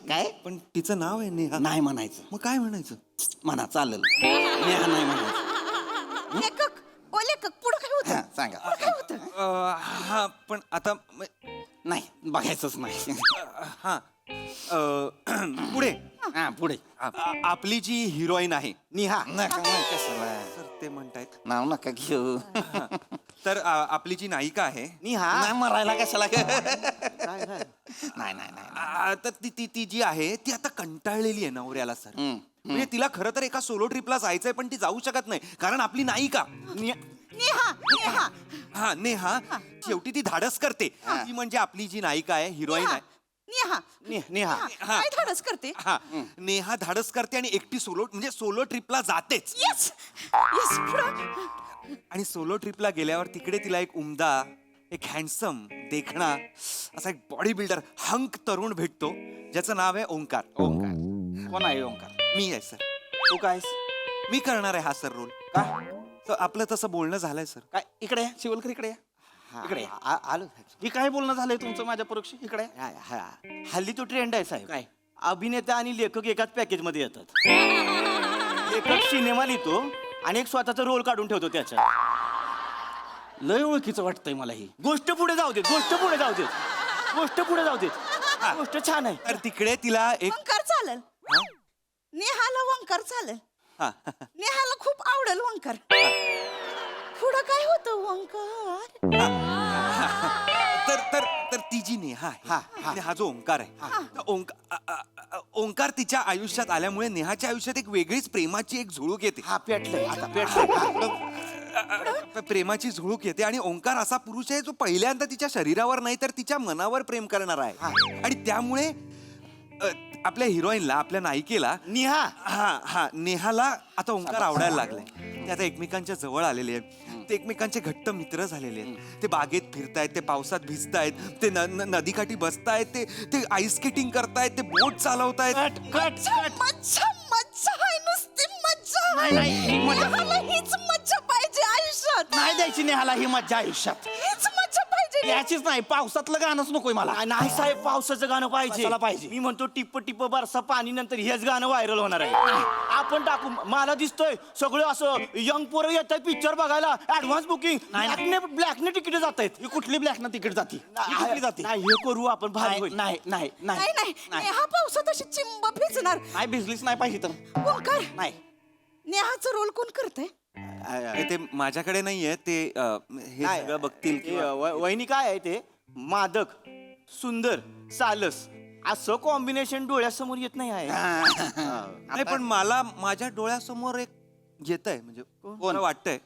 काय पण तिचं नाव आहे नेहा. नाही म्हणायचं. मग काय म्हणायचं? म्हणा चालेल. नेहा नाही म्हणायचं. लेखक ओ लेखक पुढं काय होतं हा, सांगा. काय होतं हा पण आता नाही बघायचंच नाही. हा पुढे हा पुढे आपली जी हिरोईन आहे निहा नका नाही कशाला सर ते म्हणतायत नाव नका घेऊ. तर आपली जी नायिका आहे निहा नाही मरायला कशाला. नाही नाही नाही तर ती ती ती जी आहे ती आता कंटाळलेली आहे नवऱ्याला सर. हम्म, म्हणजे तिला खरं तर एका सोलो ट्रिपला जायचंय पण ती जाऊ शकत नाही कारण आपली नायिका नेहा नेहा हा नेहा शेवटी ती धाडस करते. ती म्हणजे आपली जी नायिका आहे हिरोईन आहे नेहा नेहा हा. काय धाडस करते हा नेहा धाडस करते आणि एकटी सोलो ट्रिपला जातेच. येस येस पुढं आणि सोलो ट्रिपला गेल्यावर तिकडे तिला एक उमदा एक हँडसम देखणा असा एक बॉडी बिल्डर हंक तरुण भेटतो ज्याचं नाव आहे ओंकार. कोण आहे ओंकार? मी आहे सर. तू काय मी करणार आहे हा सर रोल. का तर आपलं तसं बोलणं झालंय सर. काय इकडे या शिवलकर इकडे या. इकडे या. आलो ही काय बोलणं झालंय तुमचं माझ्या परोक्ष इकडे या. हल्ली तो ट्रेंड आहे साहेब. काय? अभिनेता आणि लेखक एकाच पॅकेज मध्ये येतात. लेखक सिनेमा लिहितो आणि एक स्वतःचा रोल काढून ठेवतो त्याच्यात. लय ओळखीचं वाटतंय मला ही. गोष्ट पुढे जाऊ देत, गोष्ट पुढे जाऊ देत, गोष्ट पुढे जाऊ देत. गोष्ट छान आहे. तर तिकडे तिला एक वंकार चालेल नेहाला वंकार चालेल हा. नेहाला खूप आवडेल वंकार पुढं काय होतं वंकार तर तर तर ती जी नेहा आहे आणि हा जो ओंकार आहे तर ओंकार तिच्या आयुष्यात आल्यामुळे नेहाच्या आयुष्यात एक वेगळीच प्रेमाची एक झुळूक येते. हा पेटलंय आता पेटलंय. प्रेमाची झुळूक येते आणि ओंकार असा पुरुष आहे जो पहिल्यांदा तिच्या शरीरावर नाही तर तिच्या मनावर प्रेम करणार आहे. आणि त्यामुळे आपल्या हिरोईनला आपल्या नायिकेला निहा हा नेहाला आता ओंकार आवडायला लागलाय. ते आता एकमेकांच्या जवळ आलेले आहेत. ते एकमेकांचे घट्ट मित्र झालेले आहेत. ते बागेत फिरतायत, ते पावसात भिजतायत, ते नदीकाठी बसतायत, ते आईस स्केटिंग करतायत, ते बोट चालवतायत. मज्जा मज्जा आहे नुसती मज्जा नेहाला हीच मज्जा पाहिजे आयुष्यात नाही द्यायची नेहाला ही मज्जा आयुष्यात. हीच मज्जा पाहिजे याचीच नाही पावसातलं गाणंच नकोय मला. नाही साहेब पावसाचं गाणं पाहिजे. कशाला पाहिजे? मी म्हणतो टिप्प टिप्प बरसा पाणी नंतर हेच गाणं व्हायरल होणार आहे. आपण टाकू. मला दिसतोय सगळं असं यंग पोरं येत आहेत पिक्चर बघायला. ऍडव्हान्स बुकिंग ब्लॅकने तिकीट जात आहेत. ही कुठली ब्लॅक ना तिकीट जाती? ही कुठली जाती? नाही हे करू आपण भारी होईल. नाही नाही नाही नाही नाही नेहा पावसात अशी चिंब भिजणार नाही भिजलीच नाही पाहिजे तर वंकार नाही. नेहाचा रोल कोण करतंय ते माझ्याकडे नाहीये ते हे नाही. सगळं बघतील किंवा- वहिनी काय आहे ते मादक सुंदर सालस असं कॉम्बिनेशन डोळ्यासमोर येत नाही आहे. नाही पण मला माझ्या डोळ्यासमोर एक येत आहे म्हणजे मला वाटतंय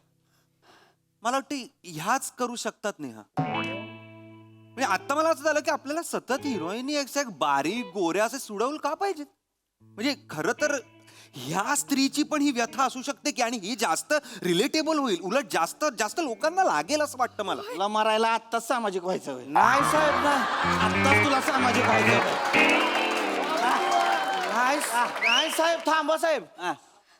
मला वाटतं ह्याच करू शकतात नेहा. म्हणजे आता मला असं झालं की आपल्याला सतत हिरोईनी एक बारीक गोऱ्या असे सुडवल का पाहिजेत. म्हणजे खरं तर ह्या स्त्रीची पण ही व्यथा असू शकते की आणि ही जास्त रिलेटेबल होईल उलट जास्त जास्त लोकांना लागेल असं वाटतं मला. तुला मरायला आत्ताच सामाजिक व्हायचं होय. नाही साहेब नाही. आत्ताच तुला सामाजिक व्हायचं नाही साहेब थांबा साहेब.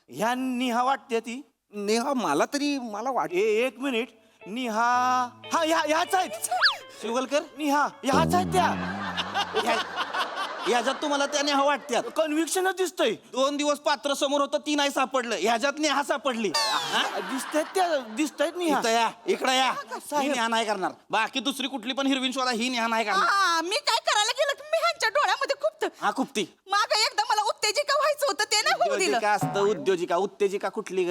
ह्या निहा वाटते ती. नेहा मला तरी मला वाट एक मिनिट. निहा हा ह्याच आहेत शिवगलकर निहा ह्याच आहेत त्या. ह्याच्यात तुम्हाला त्या नेहा वाटत्यात. कन्व्हिक्शनच दिसतंय. 2 दिवस पात्र समोर होतं ती नाही सापडलं. ह्याच्यात नेहा सापडली. दिसतायत त्या दिसतायत निहा. इथं या इकडे या. ही नेहा नाही करणार. बाकी दुसरी कुठली पण हिरवीन शोधा ही नेहा नाही करणार. मी काय करायला गेलं की मी ह्यांच्या डोळ्यामध्ये खूप हा खुपती माग एकदा मला उत्तेजिका व्हायचं होतं ते नाही होऊ दिलं उद्योजिका असतं उद्योजिका उत्तेजिका कुठली ग?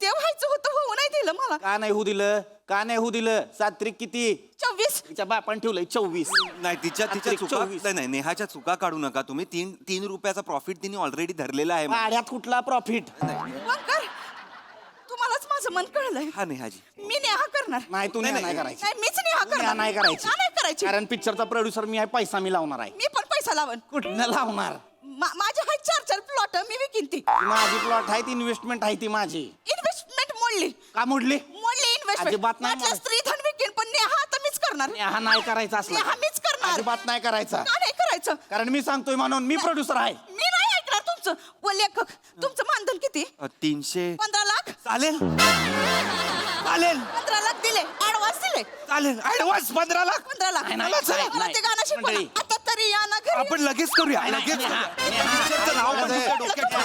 ते व्हायचं होतं होऊ नाही दिलं मला का नाही होऊ दिलं? का नाही होऊ दिलं? सात्रिक किती? 24 तिच्या बापान ठेवलंय 24. नाही तिच्या आंतरिक चुका 24. नाही नेहाच्या चुका काढू नका तुम्ही. 3 रुपयाचा प्रॉफिट तिने ऑलरेडी धरलेला आहे. भाड्यात कुठला प्रॉफिट? वंकर तुम्हालाच माझं मन कळलंय हा नेहाजी मी नेहा करणार नाही तू नेहा नाही करायची. नाही मीच नेहा नेहा करणार नाही करायची. का नाही करायची कारण पिक्चरचा प्रोड्युसर मी आहे पैसा मी लावणार आहे. मी पण पैसा लावन कुठनं लावणार? माझे आहेत 4 प्लॉट मी विकीन ती ती माझी प्लॉट आहे ती इन्व्हेस्टमेंट आहे ती माझी. इन्व्हेस्टमेंट मोडली का मोडली? इन्व्हेस्टमेंट अजिबात नाही मोडली. स्त्री धन विकीन पण नेहा आता मीच करणार नेहा नाही करायचा असला नेहा मीच करणार अजिबात नाही करायचा. का नाही करायचं कारण मी सांगतोय म्हणून मी प्रोड्युसर आहे. मी नाही ऐकणार तुमचं व लेखक तुमचं मानधन किती 300 15 लाख चालेल चालेल 15 लाख दिले ऍडव्हान्स दिले चालेल ऍडव्हान्स 15 लाख. 15 लाख. नाही, चला, नाही, मला ते गाणं शिकवा ना. मंडळी. आता तरी या ना घरी. आपण लगेच करूया लगेच करूया. पिक्चरचं नाव पण तुझ्या डोक्यात ठेव.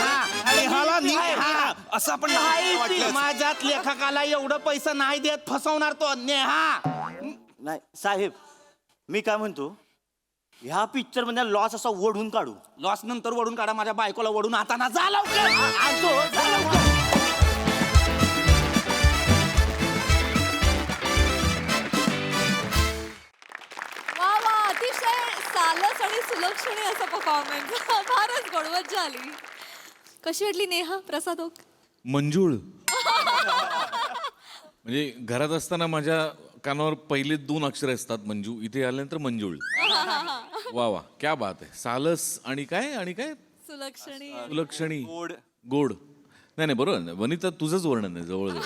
नेहाला नेहा, असं आपण वाटलं. माझ्यात लेखकाला एवढं पैसा नाही देत, फसवणार तो नेहा. नाही साहेब मी काय म्हणतो ह्या पिक्चर मध्ये लॉस असा ओढून काढू. लॉस नंतर वडून काढा, माझ्या बायकोला वडून आता ना जा लवकर. आणतो, जा लवकर. वा वा अतिशय सालस आणि सुलक्षणी असा परफॉर्मन्स. फारच गोड मज्जा आली. कशी वाटली नेहा प्रसादोक? मंजूळ म्हणजे घरात असताना माझ्या कानावर पहिले 2 अक्षर असतात मंजू, इथे आल्यानंतर मंजूळ. वा वा क्या बात आहे. सालस आणि काय सुलक्षणी. सुलक्षणी गोड. गोड. नाही नाही बरोबर आहे. वनिता तुझंच वर्णन आहे जवळजवळ.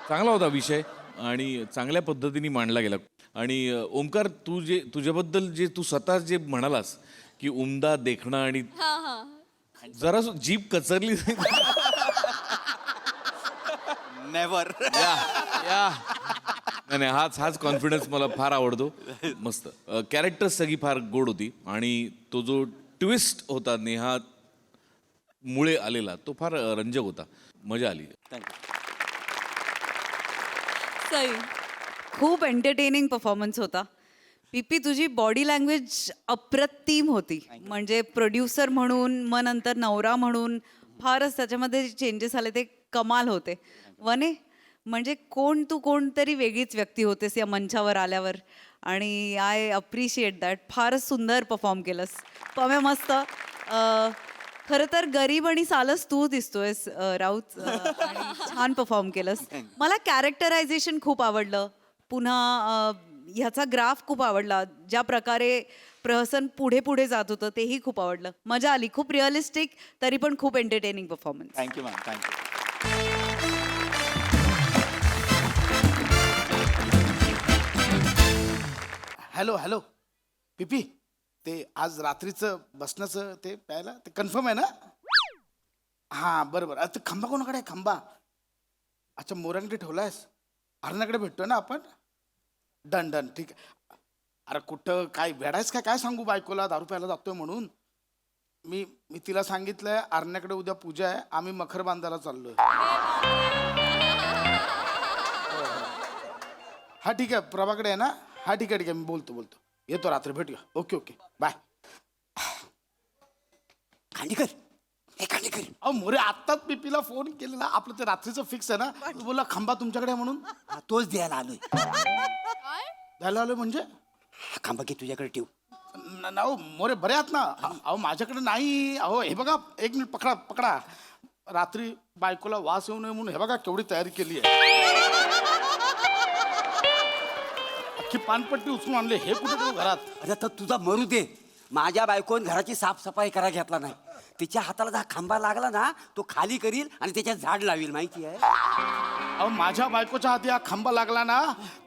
चांगला होता विषय आणि चांगल्या पद्धतीने मांडला गेला. आणि ओमकार तुझ्याबद्दल जे तू स्वतः जे म्हणालास की उमदा देखणं आणि हा हा. जरा जीभ कचरली. नेव्हर. नाही नाही हाच कॉन्फिडन्स मला फार आवडतो. मस्त कॅरेक्टर्स सगळी फार गोड होती आणि तो जो ट्विस्ट होता नेहा मुळे आलेला तो फार रंजक होता. मजा आली. सई. खूप एंटरटेनिंग परफॉर्मन्स होता. पीपी तुझी बॉडी लँग्वेज अप्रतिम होती. म्हणजे प्रोड्युसर म्हणून मग नंतर नवरा म्हणून फारच त्याच्यामध्ये जे चेंजेस आले ते कमाल होते. वने म्हणजे कोणतरी वेगळीच व्यक्ती होतेस या मंचावर आल्यावर आणि आय अप्रिशिएट दॅट. फारच सुंदर परफॉर्म केलंस. पम्या मस्त. खरं तर गरीब आणि सालस तू दिसतोयस राऊत. आणि छान परफॉर्म केलंस. मला कॅरेक्टरायझेशन खूप आवडलं. पुन्हा ह्याचा ग्राफ खूप आवडला. ज्या प्रकारे प्रहसन पुढे जात होतं तेही खूप आवडलं. मजा आली. खूप रिअलिस्टिक तरी पण खूप entertaining performance. Thank you ma'am thank you. Hello पिपी ते आज रात्रीचं बसण्याचं ते प्यायला ते कन्फर्म आहे ना? हां बरोबर. ते खंबा कोणाकडे आहे खंबा? अच्छा मोरांकडे ठेवलायस. हरणाकडे भेटतोय ना आपण? डन ठीक आहे. अरे कुठं काय वेडायस काय सांगू बायकोला दारू प्यायला जातोय म्हणून. मी तिला सांगितलंय अरण्याकडे उद्या पूजा आहे, आम्ही मखर बांधायला चाललोय. हा ठीक आहे प्रभाकडे आहे ना? हा ठीक आहे मी बोलतो येतो रात्री भेटूया. Okay bye. खांडेकर हे खांडेकर. अहो मोरे आत्ताच पिपीला फोन केलेला. आपलं ते रात्रीचं फिक्स आहे ना? तू बोलला खंबा तुमच्याकडे आहे म्हणून. हा, तोच द्यायला आलोय. द्यायला आलोय म्हणजे? खांबा घे तुझ्याकडे ठेव. अहो मोरे बरे आहात ना? अहो माझ्याकडे नाही. अहो हे बघा 1 मिनिट पकडा. रात्री बायकोला वास येऊ नये म्हणून हे बघा केवढी तयारी केली आहे. अख्खी पानपट्टी उचलून आणले. हे कुठे ठेवू घरात? अरे तर तुझा मरू दे. माझ्या बायकोन घराची साफसफाई करा घेतला नाही. तिच्या हाताला जर खांबा लागला ना तो खाली करील आणि त्याच्यात झाड लावील माहिती आहे. अहो माझ्या बायकोच्या हाती हा खांबा लागला ना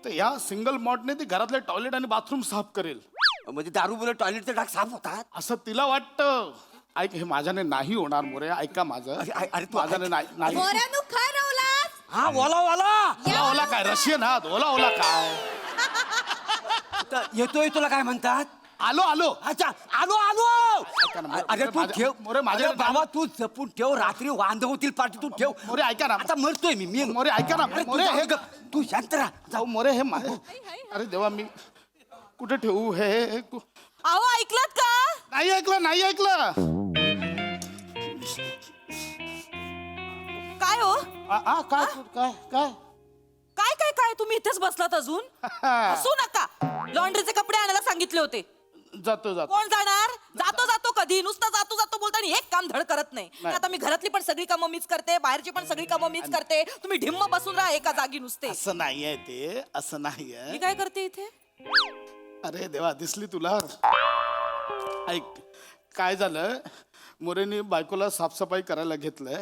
तर या सिंगल मॉडने ती घरातले टॉयलेट आणि बाथरूम साफ करेल. म्हणजे दारू बोल टॉयलेटचे डाग साफ होतात. असं तिला वाटतं. ऐक हे माझ्याने नाही होणार मोरे. ऐका माझं. अरे तू माझ्याने नाही. मोऱ्यानु काय रावलास? हा ओला ओला काय रशियन आहात? ओला काय? तर येतोय तुला काय म्हणतात? आलो. अच्छा आलो ऐका ना, अरे तू माझ्या- ठेव. मोरे, माझ्या- अरे बाबा तू जपून ठेव. रात्री वांद होतील पार्टी. तू ठेव. मोरे ऐका ना. आता मरतोय मी मोरे ऐका ना. अरे, तू मोरे जाऊ हे दे गं. तू शांत राहा. जाऊ मोरे हे अरे देवा मी कुठे ठेवू हे अहो ऐकलात का? नाही ऐकलं. काय हो? काय तुम्ही इथेच बसलात अजून? हसू नका. लॉन्ड्रीचे कपडे आणायला सांगितले होते. जातो कोण जाणार? जातो कधी नुसतं जातो बोलता आणि एक काम धड करत नाही. आता मी घरातली पण सगळी कामं मीच करते, बाहेरची पण सगळी कामं मीच करते. तुम्ही ढिम्म बसून राहा एका जागी नुसते. असं नाहीये ते. असं नाहीये. मी काय करते इथे? अरे देवा दिसली तुला. ऐक काय झालं मोरेनी बायकोला साफसफाई करायला घेतलंय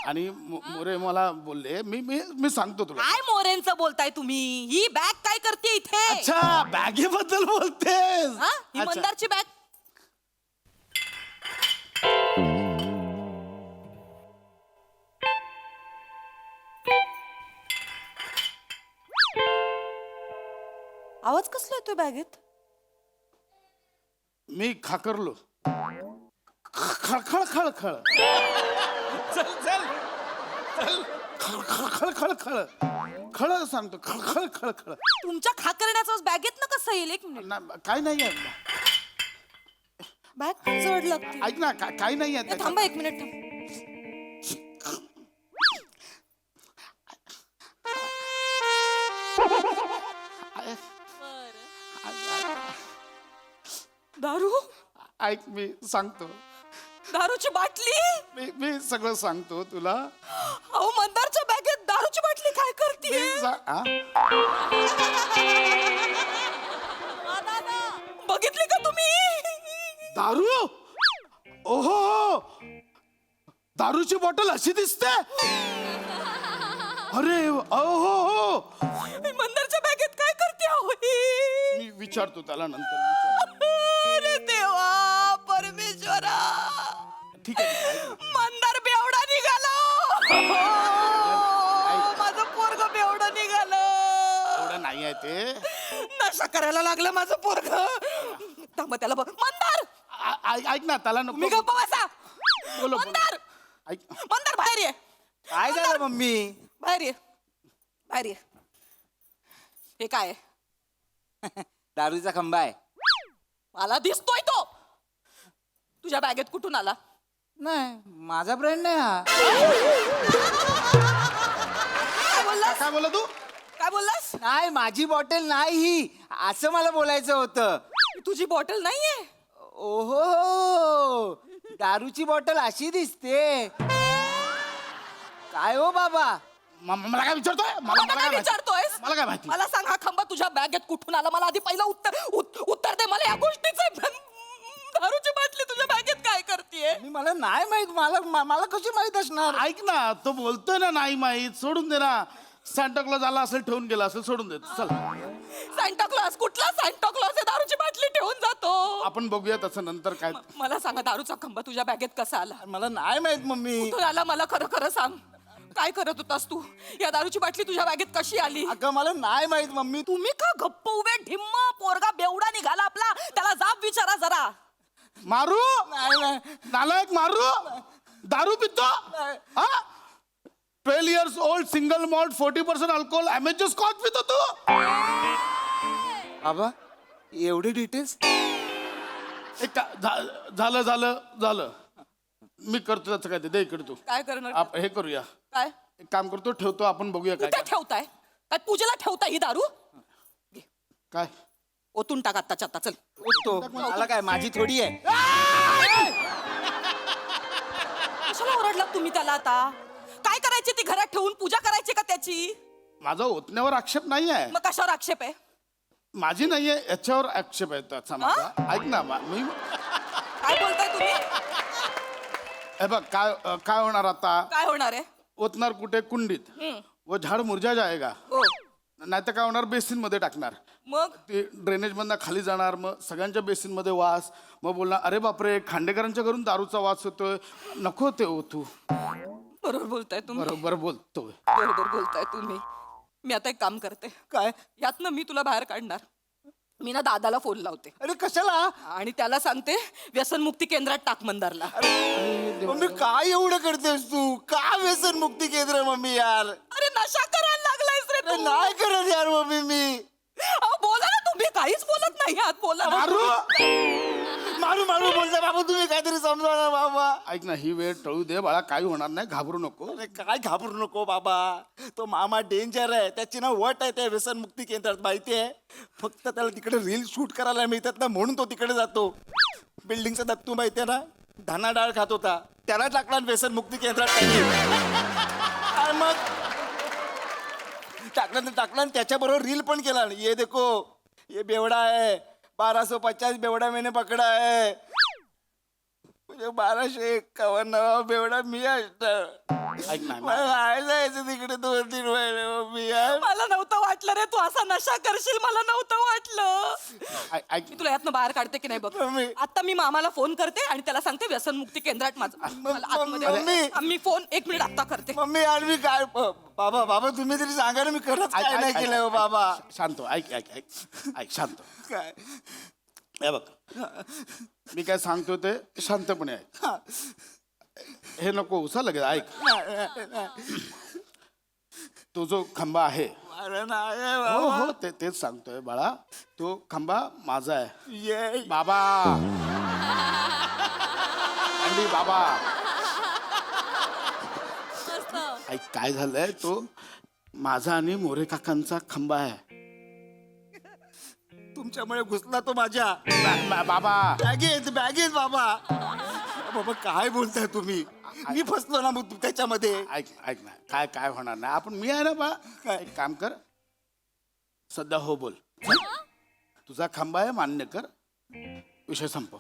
आणि मोरे मला बोलले मी सांगतो तुला. काय मोरेंचं बोलताय तुम्ही? ही बॅग काय करते इथे? अच्छा बॅगेबद्दल बोलतेस? हा? ही अच्छा. मंदारची बॅग. आवाज कसला येतोय बॅगेत? मी खाकरलो. खळखळ खळखळ चल चल खळ खळ खळ खळ सांगतो खळ खळ खळ तुमच्या खाकरण्याचं बॅगेत ना कसं येईल? एक मिनिट. काय नाही बॅग पण जड लागते. ऐक ना काही नाही आहे थांबा एक मिनिट थांब. दारू? ऐक मी सांगतो. दारूची बाटली? मी सगळं सांगतो तुला. अहो मंदारच्या बॅगेत दारूची बाटली काय करते? बघितली का तुम्ही? दारू? ओहो, दारूची बॉटल अशी दिसते? अरे ओहो, मंदारच्या बॅगेत काय करते अहो ही? मी विचारतो त्याला नंतर. अरे देवा परमेश्वरा, ठीक आहे. मंदार बेवडा निघालो. माझं पोरग बेवडा निघालं. एवढं नाही आहे ते. नशा करायला लागलं माझं पोरग. थांबा त्याला बघ. मंदार ऐक ना त्याला मी नको गप्प बसा. बोलो मंदार ऐक. मंदार बाहेर ये. काय झालं मम्मी? बाहेर ये. बाहेर ये. हे काय आहे? दारूचा खंबा आहे. मला दिसतोय तो. तुझ्या बॅगेत कुठून आला? नाही माझा ब्रँड नाही हा. काय बोललास? काय बोला तू? काय बोललास? नाही माझी बॉटल नाही ही, असं मला बोलायचं होतं. तुझी बॉटल नाहीये. ओहो, दारूची बॉटल अशी दिसते. काय हो बाबा? मला काय विचारतोय? मला काय काय माहिती? विचारतोयस? मला काय माहिती? मला सांग हा खंबा तुझ्या बॅगेत कुठून आला? मला आधी पहिलं उत्तर दे मला या गोष्टीचं. दारूची बाटली तुझ्या बॅगेत काय करतेय? मला नाही माहित. मला कशी माहित असणार? ऐक ना तो बोलतोय ना नाही माहित. सोडून दे ना. सांताक्लॉज आला असेल ठेवून गेला असेल सोडून दे. चल सांताक्लॉज? कुठला सांताक्लॉज? दारूची बाटली ठेवून जातो. आपण बघूया तसं नंतर काय. मला सांगा दारूचा खंबा तुझ्या बॅगेत कसा आला? मला नाही माहित मम्मी. कुठून आला? मला खरं खरं सांग. काय करत होतास तू? या दारूची बाटली तुझ्या बॅगेत कशी आली? अगं मला नाही माहित मम्मी. तुम्ही का गप्प उभे? ढिम्म पोरगा बेवडा निघाला आपला. त्याला जाब विचारा जरा. मारू नालायक मारू. दारू पितो हा? 12 years old single malt 40% alcohol अमेजर स्कॉच पितो तू? बाबा एवढे डिटेल्स? झालं झालं झालं. मी करतो त्याचं काय ते. दे इकडे तू. काय करणार? हे करूया. काय एक काम करतो ठेवतो आपण बघूया काय कुठे ठेवताय? काय पूजेला ठेवताय ही दारू? काय. ओतून टाक आत्ताच्या आत्ता. चल तो मला काय माझी थोडी आहे. कशाला ओरडलात तुम्ही त्याला आता? काय करायची ती घरात ठेवून? पूजा करायची का त्याची? माझा ओतण्यावर आक्षेप नाही आहे. मग कशावर आक्षेप आहे? माझी नाहीये याच्यावर आक्षेप आहे त्याचा माझा. ऐक ना मी काय बोलताय तुम्ही? हे बघ काय काय होणार आता. काय होणार आहे? ओतणार कुठे? कुंडीत. वो झाड मुरझा जाएगा. हो नाही तर काय होणार? बेसिन मध्ये टाकणार. मग ते ड्रेनेज मधनं खाली जाणार. मग सगळ्यांच्या बेसिन मध्ये वास. मग बोलणार अरे बापरे खांडेकरांच्या घरून दारूचा वास होतोय. नको ते ओतू. बरोबर बोलताय तुम्ही. बरोबर बोलतोय. बरोबर बोलताय तुम्ही. मी आता एक काम करते. काय? यातनं मी तुला बाहेर काढणार. मी ना दादाला फोन लावते अरे कशाला? आणि त्याला सांगते व्यसनमुक्ती केंद्रात टाक मंदारला. मम्मी काय एवढं करतेस तू? का व्यसन मुक्ती केंद्र मम्मी यार? अरे नशा करायला लागलायस रे अरे तू. नाही करत यार मम्मी मी. अहो, बोला ना तुम्ही. काहीच बोलत नाही आहात. बोला ना. मारू मारू बोलता बाबा तुम्ही काहीतरी समजा ना बाबा. ऐक ना ही वेळ टळू दे बाळा. काही होणार नाही. घाबरू नको. अरे काय घाबरू नको बाबा. तो मामा डेंजर आहे. त्याची ना वट आहे त्या व्यसन मुक्ती केंद्रात माहिती आहे. फक्त त्याला तिकडे रील शूट करायला मिळतात ना म्हणून तो तिकडे जातो. बिल्डिंगचा दत्तू माहिती आहे ना? धाना डाळ खात होता. त्याला टाकला व्यसन मुक्ती केंद्रात त्यांनी. आणि मग टाकला आणि त्याच्याबरोबर रील पण केला. ये देखो ये बेवडा आहे 1250 बेवडा मैंने पकडा आहे. म्हणजे 1251 बेवडा मी असणार. ऐक ना मला राहायला यायचं तिकडे 2-3 महिने मम्मी यार. मला नव्हतं वाटलं रे तू असा नशा करशील, मला नव्हतं वाटलं. ऐक मी तुला यातनं बाहेर काढते की नाही बघ. मम्मी. आता मी मामाला फोन करते आणि त्याला सांगते व्यसनमुक्ती केंद्रात माझं. मला आतमध्ये मम्मी. मी फोन 1 मिनिट आता करते. मम्मी यार मी काय बाबा तुम्ही तरी सांगा ना मी खरंच काय नाही केलं हो बाबा. शांत हो, ऐक ऐक ऐक ऐक शांत हो. काय हे बघ मी काय सांगतो ते शांतपणे ऐक. हे नको उसा लगेच ऐक. तो जो खंबा आहे अरे नाही हो बाबा. हो तेच सांगतोय बाळा. तो खंबा माझा आहे ये बाबा. अंडी बाबा. ऐक काय झालंय तो माझा आणि मोरे काकांचा खंबा आहे. तुमच्यामुळे घुसला तो माझ्या बाबा बॅगेत बाबा. बाबा काय बोलताय तुम्ही. मी फसलो ना मग त्याच्यामध्ये. ऐक ऐक ना काय काय होणार नाही. आपण मी आहे ना बा. एक काम कर सध्या हो बोल. तुझा खंबा आहे मान्य कर. विषय संपव.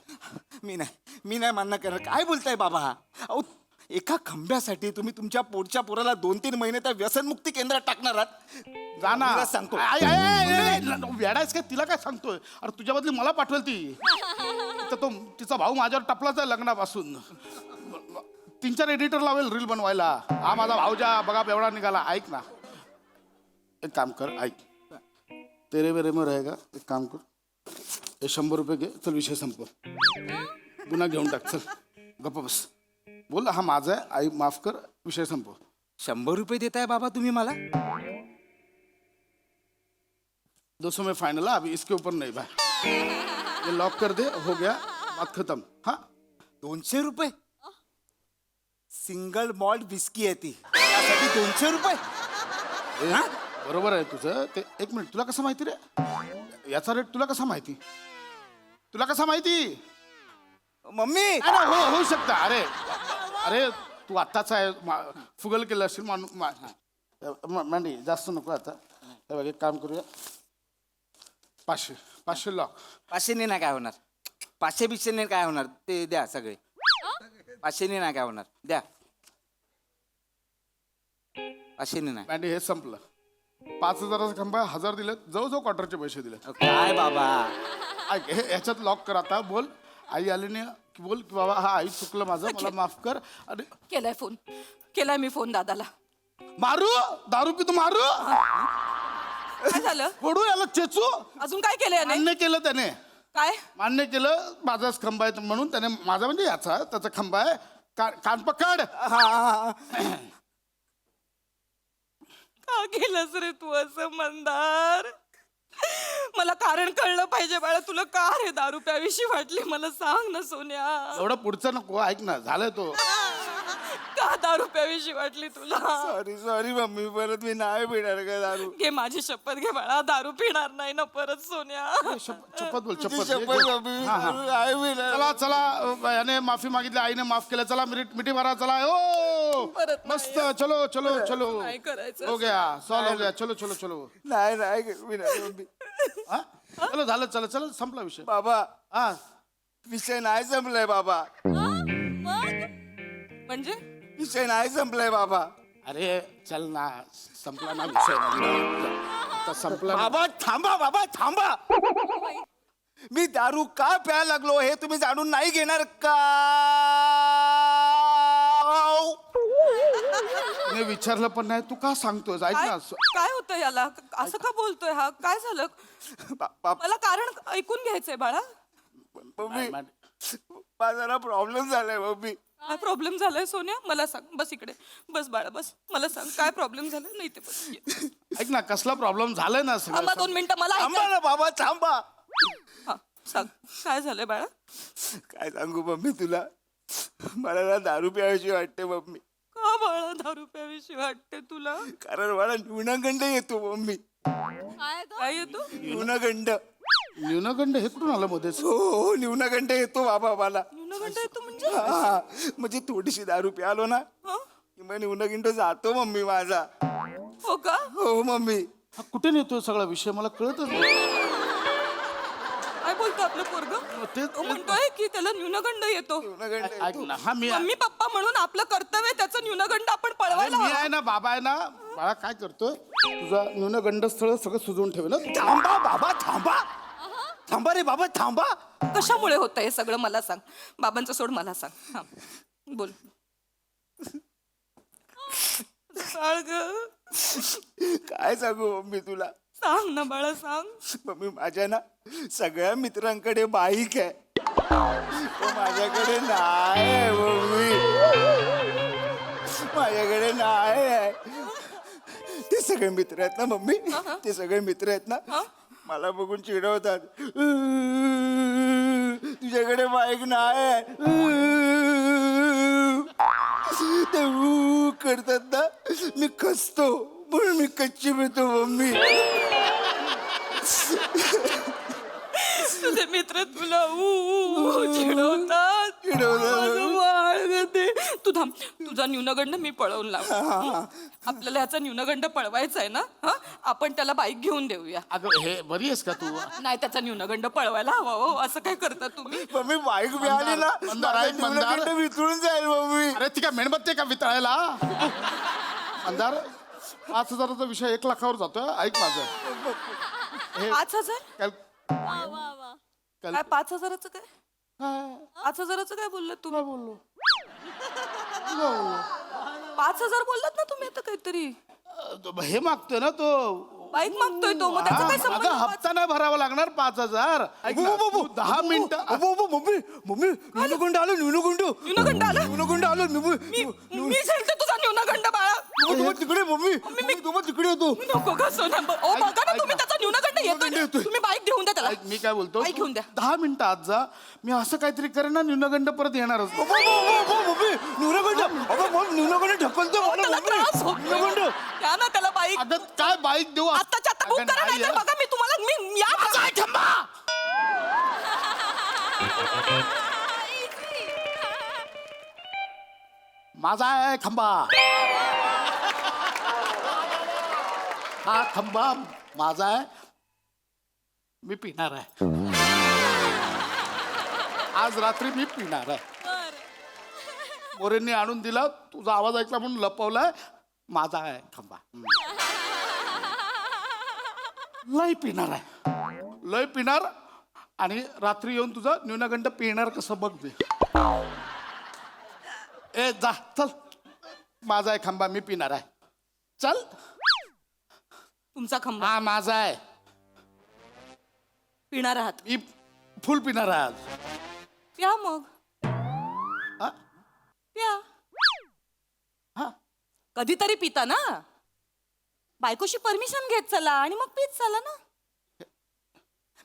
मी नाही मान्य करणार. काय बोलताय बाबा. अहो एका खंब्यासाठी तुम्ही तुमच्या पोटच्या पोराला 2-3 महिने त्या व्यसनमुक्ती केंद्रात टाकणार आहात. जा ना. मी सांगतो. वेडायस काय तिला काय सांगतोय. अरे तुझ्या बदली मला पाठवेल ती. तर तो तिचा भाऊ माझ्यावर टपलाच आहे लग्नापासून. 3-4 एडिटर लावेल रील बनवायला. हा माझा भाऊजा बघा एवढा निघाला. ऐक ना एक काम कर ऐक. तेरे मेरे में रहेगा. एक काम कर हे 100 रुपये घे. चल विषय संपव. गुन्हा घेऊन टाक. चल गप्प बस. बोल हा माझा आहे. आई माफ कर. विषय संपव. 100 रुपये देताय बाबा तुम्ही मला. 200 में फाइनल है. अभी इसके ऊपर नहीं भाई. ये लॉक कर दे. हो गया बात खत्म. हाँ 200 रुपये सिंगल मॉल्ट विस्की आहे ती. त्यासाठी 200 रुपये. हा? बरोबर आहे तुझं ते. एक मिनिट तुला कसं माहिती रे. याचा रेट तुला कसा माहिती. तुला कसा माहिती. मम्मी अरे हो होऊ शकतं. अरे अरे तू आत्ताच आहे फुगल केलं असेल मांडी जास्त नको आता. हे बघ एक काम करूया. 500 लॉक. 500 नाही काय होणार. 500 काय होणार ते द्या सगळे. 500 नाही काय होणार द्या. 500 नाही. मांडी हे संपलं. 5,000चा खंबा 1000 दिले. जवळजवळ क्वार्टरचे पैसे दिले. काय बाबा. ऐक हे ह्याच्यात लॉक कर आता. बोल आई आली नाही की बोल की बाबा हा आई चुकलं माझं मला माफ कर. अरे केलाय मी फोन दादाला. मारू दारू पितो मारू. काय झालं. फोडू याला चेचू. अजून काय केलंय याने? मान्य केलं त्याने. काय मान्य केलं माझाच खंबा आहे म्हणून त्याने. माझा म्हणजे याचा त्याचा खंबा आहे. कान पकड. का केलंस रे तू असं मंदार. मला कारण कळलं पाहिजे बाळा. तुला का रे दारू प्यावीशी वाटली मला सांग ना सोन्या. एवढं पुढचं नको. ऐक ना झालं तो. का दारू प्यावीशी वाटली तुला. सॉरी मम्मी परत मी नाही पिणार का दारू. घे माझी शपथ घे बाळा. दारू पिणार नाही ना परत सोन्या. शपथ बोल तुझी शपथ. शपथ मम्मी हा, हा. नाही पिणार. चला चला याने माफी मागितली. आईने माफ केलं. चला मिठी मारा. चला ओ परत नाही. मस्त. चलो चलो चलो. नाही करायचं. हो गया सॉल्व हो गया. चलो चलो चलो. नाही पिणार मम्मी. हा? चलो झालं. चला चला संपला विषय. बाबा हा विषय नाही संपलाय बाबा. म्हणजे विषय नाही संपलाय बाबा. अरे चल ना. संपला ना विषय. आता संपला ना. बाबा थांबा. मी दारू का प्यायला लागलो हे तुम्ही जाणून नाही घेणार का. मी विचारलं पण नाही. तू का सांगतोय. ऐक ना. काय होतं याला. असं का बोलतोय हा. काय झालं. मला कारण ऐकून घ्यायचंय बाळा. मम्मी माझा प्रॉब्लेम झालाय मम्मी. काय प्रॉब्लेम झालाय सोन्या. मला सांग. बस इकडे बस बाळा बस. मला सांग काय प्रॉब्लेम झालाय. नाही ते बस ये. ऐक ना कसला प्रॉब्लेम झालाय ना थांबा 2 मिनिटं मला थांबा ना बाबा थांबा. हा, सांग काय झालंय बाळा. काय सांगू मम्मी तुला. मला ना दारू प्यायची वाटते मम्मी. का बाळा दारू प्यावीशी वाटते तुला. कारण मला न्यूनगंड येतो मम्मी. काय येतो. न्यूनगंड. न्यूनगंड हे कुठून आलं मध्येच. हो न्यूनगंड येतो बाबा मला. न्यूनगंड येतो म्हणजे. हा, म्हणजे थोडीशी दारू प्यालो ना हं? की मग न्यूनगंड जातो मम्मी माझा. हो का. हो मम्मी. हा कुठे नेतोय सगळा विषय मला कळतच नाही. काय बोलतो आपलं पोरग. तेच- तो म्हणतोय की त्याला न्यूनगंड येतो ऐक ना हा मी मम्मी पप्पा म्हणून आपलं कर्तव्य त्याचं न्यूनगंड आपण अरे, पळवायला मी हवं. आहे ना बाबा आहे ना बाळा काय करतोय तुझा न्यूनगंड स्थळ सगळं सुजवून ठेव ना थांबा बाबा थांबा थांबा रे बाबा थांबा कशामुळे होतं हे सगळं मला सांग. बाबांचं सोड मला सांग. हा बोल. सांग ग. काय सांगू मम्मी तुला सांग ना बाळा सांग. मम्मी माझ्या ना सगळ्या मित्रांकडे बाईक आहे पण माझ्याकडे नाही आहे मम्मी माझ्याकडे नाही आहे ते सगळे मित्र आहेत ना मम्मी ते सगळे मित्र आहेत ना मला बघून चिडवतात तुझ्याकडे बाईक नाही आहे ते करतात ना मी खचतो म्हणून मी कच्ची मिळतो मम्मी तुझे मित्र तुला चिडवतात. माझं बाळ ग ते. तू थांब. तुझा न्यूनगंड मी पळवून लाव. आपल्याला ह्याचा न्यूनगंड पळवायचा आहे ना. हा आपण त्याला बाईक घेऊन देऊया. अगं हे बरी आहेस का तू नाही त्याचा न्यूनगंड पळवायला हवा हो. असं काय करता तुम्ही. मम्मी बाईक मिळाली ना मंदार, ऐक मंदार. न्यूनगंड विसरून जाईल मम्मी अरे ती काय मेणबत्ती आहे का वितळायला अंधार 5,000चा विषय 1 लाखावर जातोय ऐक माझं 5,000 कॅल- काय 5,000चं काय 5,000चं काय बोललात तुम्ही. बोललो 5,000 बोललात ना तुम्ही आता काहीतरी. हे मागतोय ना तो बाईक मागतोय तो. मग त्याचा काय हा, संबंध. अगं, हप्ता नाही भरावा लागणार 5,000 ऐक ना, तू 10 मिनिटं मम्मी मम्मी न्यूनगंड आलो न्यूनगंड न्यूनगंड आलं. न्यूनगंड आलो मी झेलते तुझा न्यूनगंड बाळा. तिकडे मम्मी तुम्हाला तिकडे येतो नको का सोना. ओ बघा ना तुम्ही त्याचा न्यूनगंड येतोय. तुम्ही बाईक घेऊन द्या त्याला. ऐक, मी काय बोलतो बाईक घेऊन द्या. 10 मिनिटं आज जा मी असं काहीतरी करेन ना न्यूनगंड परत येणारच मम्मी न्यूनगंड ढकलतो त्याला त्रास होत नाही. द्या ना त्याला बाईक. अगं काय बाईक देऊ आत्ताच्या आता बुक अगं, करा नाही नाही तर आहे. बघा मी तुम्हाला मी या माझा आहे खंबा हा खंबा माझा आहे मी पिणार आहे आज रात्री मी पिणार आहे मोरेंनी आणून दिला तुझा आवाज ऐकला म्हणून लपवलाय माझा आहे खंबा लय पिणार आहे लय पिणार आणि रात्री येऊन तुझा न्यूनगंड पिणार कसं बघ दे ए जा चल माझा आहे खंबा मी पिणार आहे चल तुमचा खंबा हा माझा आहे पिणार आहात. मी फुल पिणार आहे आज प्या मग हा? प्या. हा कधीतरी पिता ना. बायकोशी परमिशन घेत चला आणि मग पीत चला ना.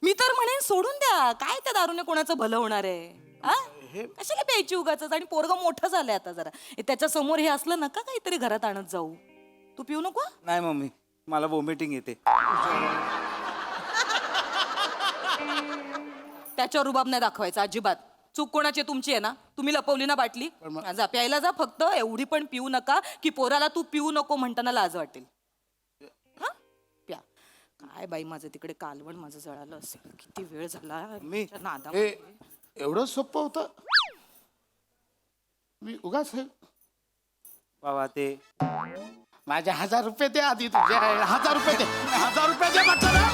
मी तर म्हणेन सोडून द्या. काय त्या दारूने कोणाचं भलं होणार आहे. हा? कशाला प्यायची उगाच. आणि पोरगं मोठं झालंय आता जरा. त्याच्या समोर हे असलं नका काहीतरी घरात आणत जाऊ. तू पिऊ नको. नाही मम्मी मला वॉमिटिंग येते. त्याच्यावर रुबाब नाही दाखवायचा अजिबात. चूक कोणाची तुमची आहे ना. तुम्ही लपवली ना बाटली. जा प्यायला जा फक्त. एवढी पण पिऊ नका की पोराला तू पिऊ नको म्हणताना लाज वाटेल. हा प्या. काय बाई माझं तिकडे कालवण माझं जळालं असेल. किती वेळ झाला मी- त्या नादा. हे एवढं सोपं होतं मी उगाच हे बाबा ते माझे 1,000 रुपये दे आधी तुझे 1,000 रुपये दे 1,000 रुपये दे म्हटलं ना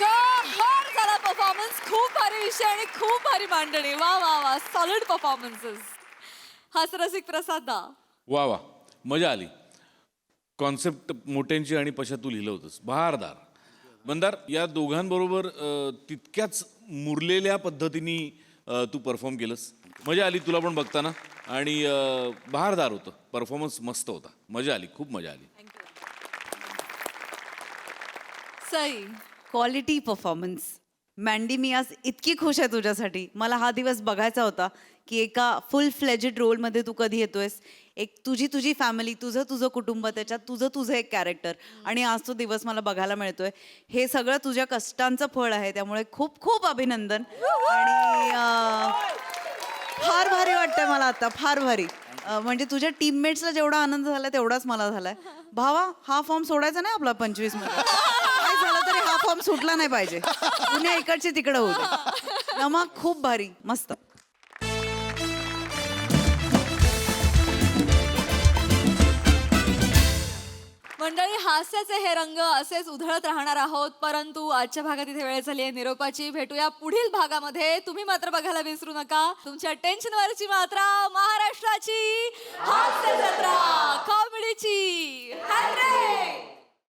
कहर झाला परफॉर्मन्स. खूप भारी विषय आणि खूप भारी मांडणी. वा वा वा सॉलिड परफॉर्मन्सेस. हास्यरसिक प्रसाद दा. वा वा मजा आली. कॉन्सेप्ट मोठ्यांची आणि पशा तू लिहिलं होतंस बहारदार. मंदार या दोघांबरोबर तितक्याच मुरलेल्या पद्धतीने तू परफॉर्म केलंस. मजा आली तुला पण बघताना आणि बहारदार होतं. परफॉर्मन्स मस्त होता. मजा आली खूप मजा आली. सई. Quality performance. मँडी मी आज इतकी खुश आहे तुझ्यासाठी. मला हा दिवस बघायचा होता की एका फुल फ्लेजेड रोलमध्ये तू कधी येतोयस. एक तुझी फॅमिली तुझं कुटुंब त्याच्यात तुझं एक कॅरेक्टर आणि आज तो दिवस मला बघायला मिळतोय. हे सगळं तुझ्या कष्टांचं फळ आहे. त्यामुळे खूप खूप अभिनंदन. आणि फार भारी वाटतंय मला आता फार भारी. म्हणजे तुझ्या टीममेट्सला जेवढा आनंद झाला तेवढाच मला झालाय. भावा, हा फॉर्म सोडायचा नाही आपला 25 मध्ये. काय झालं तरी हा फॉर्म सुटला नाही पाहिजे. पुण्या इकडचे तिकडे होते. नमा खूप भारी, मस्त. मंडळी, हास्याचे हे रंग असेच उधळत राहणार आहोत, परंतु आजच्या भागात इथे वेळ झाली आहे निरोपाची. भेटूया पुढील भागामध्ये. तुम्ही मात्र बघायला विसरू नका तुमच्या टेन्शनवरची मात्रा, महाराष्ट्राची हास्य जत्रा, कॉमेडीची 100.